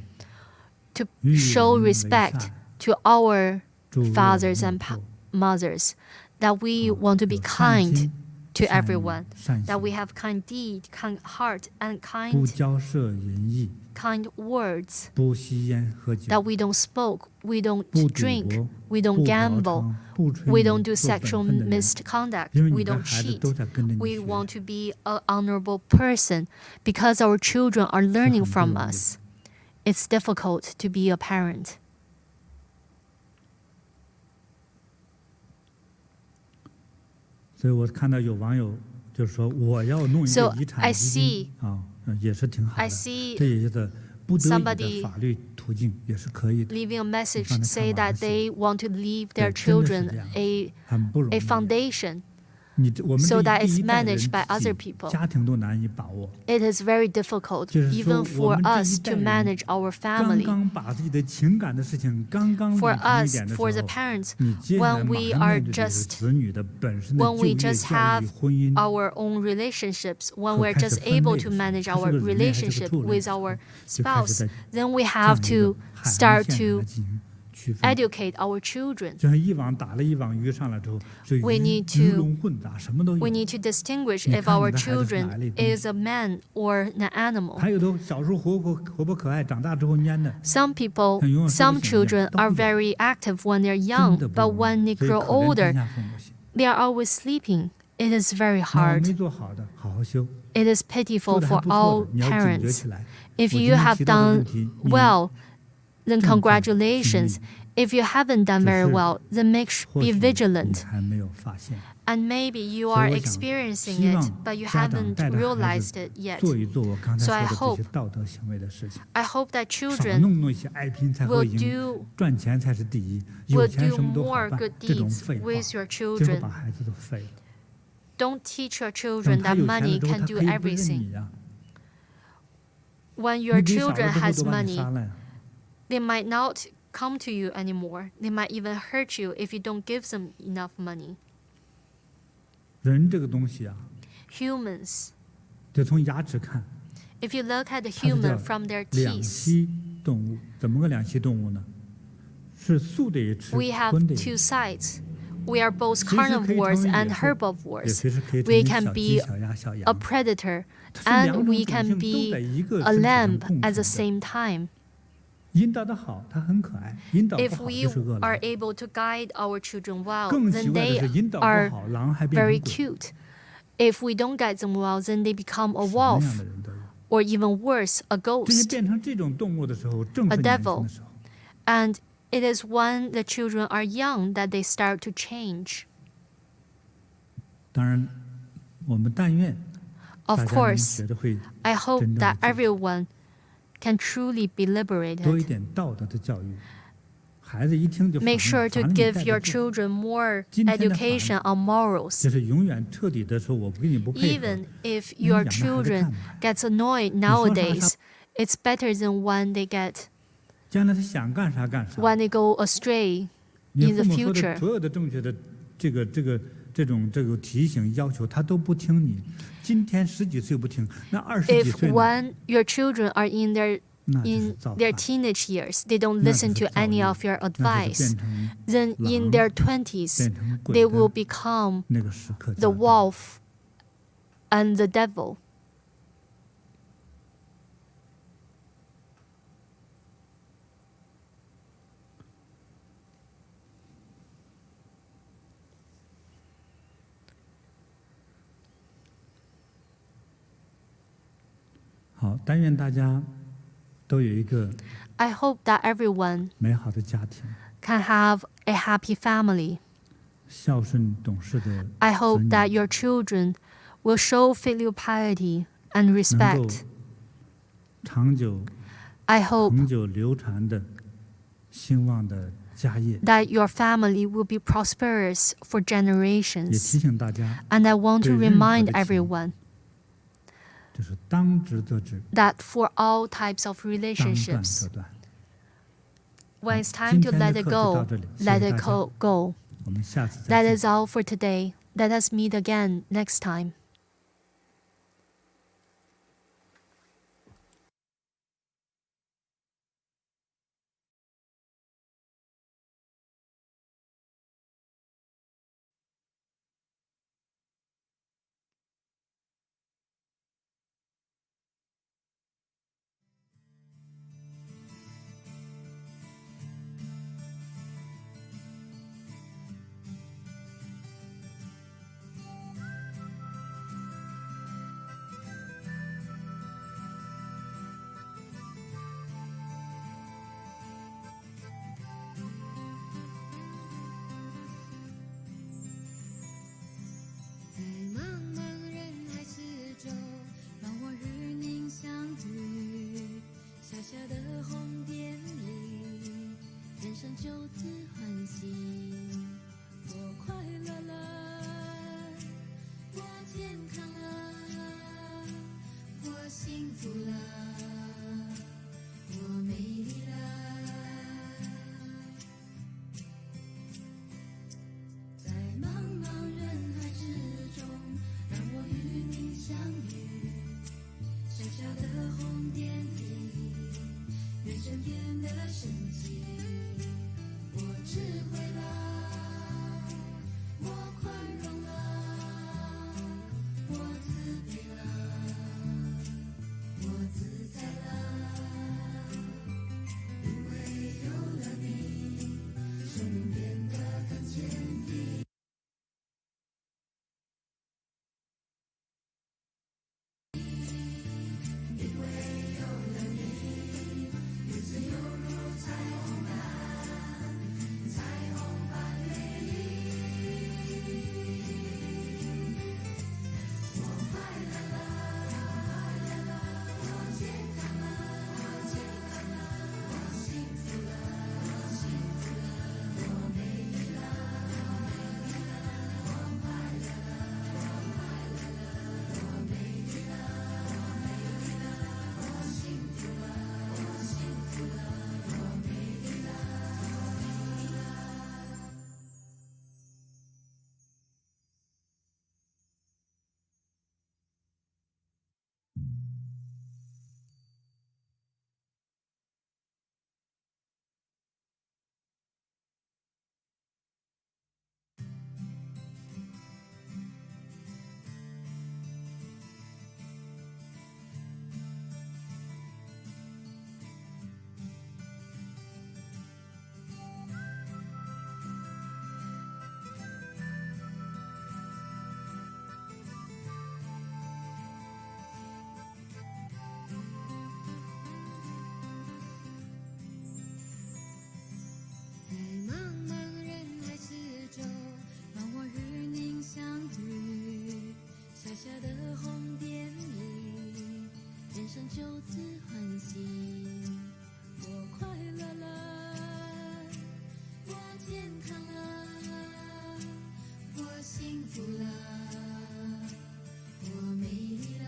Speaker 2: to
Speaker 1: 与
Speaker 2: show
Speaker 1: 人为
Speaker 2: respect
Speaker 1: 善，
Speaker 2: to our
Speaker 1: 助人
Speaker 2: fathers
Speaker 1: 莫
Speaker 2: and
Speaker 1: 作。
Speaker 2: mothers, that we
Speaker 1: 好，
Speaker 2: want to be
Speaker 1: 有善
Speaker 2: kind
Speaker 1: 心、
Speaker 2: to
Speaker 1: 善语、
Speaker 2: everyone,
Speaker 1: 善
Speaker 2: that we
Speaker 1: 行，
Speaker 2: have kind deed, kind heart, and
Speaker 1: 不
Speaker 2: kind
Speaker 1: 交涉淫逸，
Speaker 2: words,
Speaker 1: 不吸烟喝酒，
Speaker 2: that we don't smoke, we don't
Speaker 1: 不赌
Speaker 2: drink,
Speaker 1: 博，
Speaker 2: we
Speaker 1: 不
Speaker 2: don't
Speaker 1: 嫖
Speaker 2: gamble,
Speaker 1: 娼，不吹
Speaker 2: we
Speaker 1: 牛，
Speaker 2: don't do
Speaker 1: 做本
Speaker 2: sexual
Speaker 1: 分的人。
Speaker 2: misconduct,
Speaker 1: 因为
Speaker 2: we
Speaker 1: 你的
Speaker 2: don't
Speaker 1: 孩子
Speaker 2: cheat.
Speaker 1: 都在跟着你
Speaker 2: We
Speaker 1: 学，
Speaker 2: want to be an honorable person because our children are learning
Speaker 1: 是很不
Speaker 2: from
Speaker 1: 容易的。
Speaker 2: us. It's difficult to be a parent.
Speaker 1: 所以我看到有网友就说我要弄一
Speaker 2: So
Speaker 1: 个遗产
Speaker 2: I
Speaker 1: 基金啊，也是挺好
Speaker 2: I
Speaker 1: 的。
Speaker 2: see
Speaker 1: 这也是不得已
Speaker 2: somebody
Speaker 1: 的法律途径，也是可以的，
Speaker 2: leaving a message
Speaker 1: 我刚才
Speaker 2: say
Speaker 1: 看完
Speaker 2: that
Speaker 1: 了
Speaker 2: they want to leave their
Speaker 1: 对，真的是
Speaker 2: children
Speaker 1: 这样，
Speaker 2: a
Speaker 1: 很不容
Speaker 2: a
Speaker 1: 易。
Speaker 2: foundation.
Speaker 1: 我们
Speaker 2: so
Speaker 1: 这
Speaker 2: that
Speaker 1: 第
Speaker 2: it's
Speaker 1: 一代人
Speaker 2: managed by
Speaker 1: 自己
Speaker 2: other people.
Speaker 1: 家庭都难以把握。
Speaker 2: It is very difficult
Speaker 1: 就是说
Speaker 2: even
Speaker 1: 我
Speaker 2: for
Speaker 1: 们这一
Speaker 2: us
Speaker 1: 代
Speaker 2: to
Speaker 1: 人
Speaker 2: manage our
Speaker 1: 刚
Speaker 2: family.
Speaker 1: 刚把自己的情感的事情刚刚理
Speaker 2: For
Speaker 1: 清一
Speaker 2: us,
Speaker 1: 点的时
Speaker 2: for the
Speaker 1: 候，
Speaker 2: parents,
Speaker 1: 你接下来
Speaker 2: when
Speaker 1: 马
Speaker 2: we
Speaker 1: 上
Speaker 2: are
Speaker 1: 面对的是
Speaker 2: just
Speaker 1: 子女的本身的
Speaker 2: when
Speaker 1: 就
Speaker 2: we
Speaker 1: 业、
Speaker 2: just
Speaker 1: 教
Speaker 2: have
Speaker 1: 育、婚姻
Speaker 2: our own relationships, when
Speaker 1: 和
Speaker 2: we're
Speaker 1: 开始
Speaker 2: just
Speaker 1: 分
Speaker 2: able
Speaker 1: 类
Speaker 2: to
Speaker 1: 的时候，
Speaker 2: manage
Speaker 1: 它是
Speaker 2: our
Speaker 1: 个人类还是个
Speaker 2: relationship
Speaker 1: 畜类
Speaker 2: with our
Speaker 1: 就开始
Speaker 2: spouse,
Speaker 1: 在
Speaker 2: then we
Speaker 1: 这
Speaker 2: have
Speaker 1: 样一个
Speaker 2: to
Speaker 1: 海洋
Speaker 2: start
Speaker 1: 线上
Speaker 2: to
Speaker 1: 来进行区分。
Speaker 2: educate our children.
Speaker 1: 就像一网打了一网鱼上来之后，是
Speaker 2: We
Speaker 1: 鱼
Speaker 2: need
Speaker 1: 鱼
Speaker 2: to-
Speaker 1: 龙混杂，什么都有
Speaker 2: We。need to distinguish
Speaker 1: 你
Speaker 2: if
Speaker 1: 看你
Speaker 2: our
Speaker 1: 的孩子是哪
Speaker 2: children
Speaker 1: 一类东西。
Speaker 2: is a man or an animal.
Speaker 1: 还有的小时候活泼可爱，长大之后蔫的，
Speaker 2: Some people,
Speaker 1: 像游泳池
Speaker 2: some
Speaker 1: 的形象
Speaker 2: children
Speaker 1: 都
Speaker 2: are
Speaker 1: 有
Speaker 2: very active when they're
Speaker 1: 真
Speaker 2: young,
Speaker 1: 的不
Speaker 2: but
Speaker 1: 容
Speaker 2: when
Speaker 1: 易
Speaker 2: they
Speaker 1: 所以
Speaker 2: grow
Speaker 1: 可怜天
Speaker 2: older,
Speaker 1: 下父母心。
Speaker 2: they are always sleeping. It is very
Speaker 1: 那我
Speaker 2: hard.
Speaker 1: 没做好的，好好修；
Speaker 2: It is
Speaker 1: 做
Speaker 2: pitiful
Speaker 1: 的还
Speaker 2: for
Speaker 1: 不错
Speaker 2: all
Speaker 1: 的，你要警觉
Speaker 2: parents.
Speaker 1: 起来。
Speaker 2: If
Speaker 1: 我今
Speaker 2: you
Speaker 1: 天
Speaker 2: have
Speaker 1: 提到的问
Speaker 2: done
Speaker 1: 题，你
Speaker 2: well, then
Speaker 1: 正在
Speaker 2: congratulations.
Speaker 1: 经历
Speaker 2: If you haven't done
Speaker 1: 只
Speaker 2: very
Speaker 1: 是
Speaker 2: well, then be
Speaker 1: 或许你
Speaker 2: vigilant.
Speaker 1: 还没有发现。
Speaker 2: And maybe you
Speaker 1: 所
Speaker 2: are
Speaker 1: 以我想
Speaker 2: experiencing
Speaker 1: 希
Speaker 2: it,
Speaker 1: 望
Speaker 2: but you
Speaker 1: 家长
Speaker 2: haven't
Speaker 1: 带着孩
Speaker 2: realized
Speaker 1: 子
Speaker 2: it yet.
Speaker 1: 做一做我刚才
Speaker 2: So
Speaker 1: 说
Speaker 2: I
Speaker 1: 的这
Speaker 2: hope-
Speaker 1: 些道德行为的事情，
Speaker 2: I hope that
Speaker 1: 少
Speaker 2: children
Speaker 1: 弄一些爱拼才会
Speaker 2: will
Speaker 1: 赢，
Speaker 2: do
Speaker 1: 赚钱才是第一，有
Speaker 2: will
Speaker 1: 钱
Speaker 2: do
Speaker 1: 什么都好
Speaker 2: more
Speaker 1: 办
Speaker 2: good，
Speaker 1: 这种
Speaker 2: deeds
Speaker 1: 废话，
Speaker 2: with your
Speaker 1: 最后
Speaker 2: children.
Speaker 1: 把孩子都废了。
Speaker 2: Don't teach your
Speaker 1: 等
Speaker 2: children
Speaker 1: 他
Speaker 2: that
Speaker 1: 有钱了
Speaker 2: money
Speaker 1: 之后，
Speaker 2: can
Speaker 1: 他
Speaker 2: do
Speaker 1: 可以不认
Speaker 2: everything.
Speaker 1: 你呀。
Speaker 2: When
Speaker 1: 你
Speaker 2: your
Speaker 1: 给少了
Speaker 2: children
Speaker 1: 之后
Speaker 2: has
Speaker 1: 都把你
Speaker 2: money,
Speaker 1: 杀了呀。
Speaker 2: they might not come to you anymore. They might even hurt you if you don't give them enough money.
Speaker 1: 人这个东西啊，
Speaker 2: Humans,
Speaker 1: 得从牙齿看，
Speaker 2: if you look at the
Speaker 1: 它是
Speaker 2: human
Speaker 1: 叫
Speaker 2: from their
Speaker 1: 两
Speaker 2: teeth,
Speaker 1: 栖动物。怎么个两栖动物呢？是素的也吃，
Speaker 2: we have
Speaker 1: 荤的也
Speaker 2: two
Speaker 1: 吃。
Speaker 2: sides. we are both carnivores and herbivores. We can be a predator and we can be a lamb at the same time. If we are able to guide our children well, then they are very cute. If we don't guide them well, then they become a wolf, or even worse, a ghost, a devil. And it is when the children are young that they start to change. Of course, I hope that everyone can truly be liberated. Make sure to give your children more education on morals. Even if your children get annoyed nowadays, it's better than when they go astray in the future. If when your children are in their teenage years, they don't listen to any of your advice, then in their 20s, they will become the wolf and the devil. I hope that everyone can have a happy family. I hope that your children will show filial piety and respect. I hope that your family will be prosperous for generations. And I want to remind everyone that for all types of relationships, when it's time to let it go, let it go. That is all for today. Let us meet again next time.
Speaker 5: 丝欢喜，我快乐了，我健康了，我幸福了，我美丽了。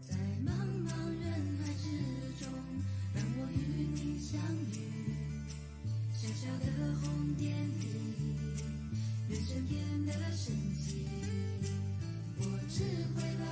Speaker 5: 在茫茫人海之中，让我与你相遇，小小的红点滴，人生变得神奇，我智慧了，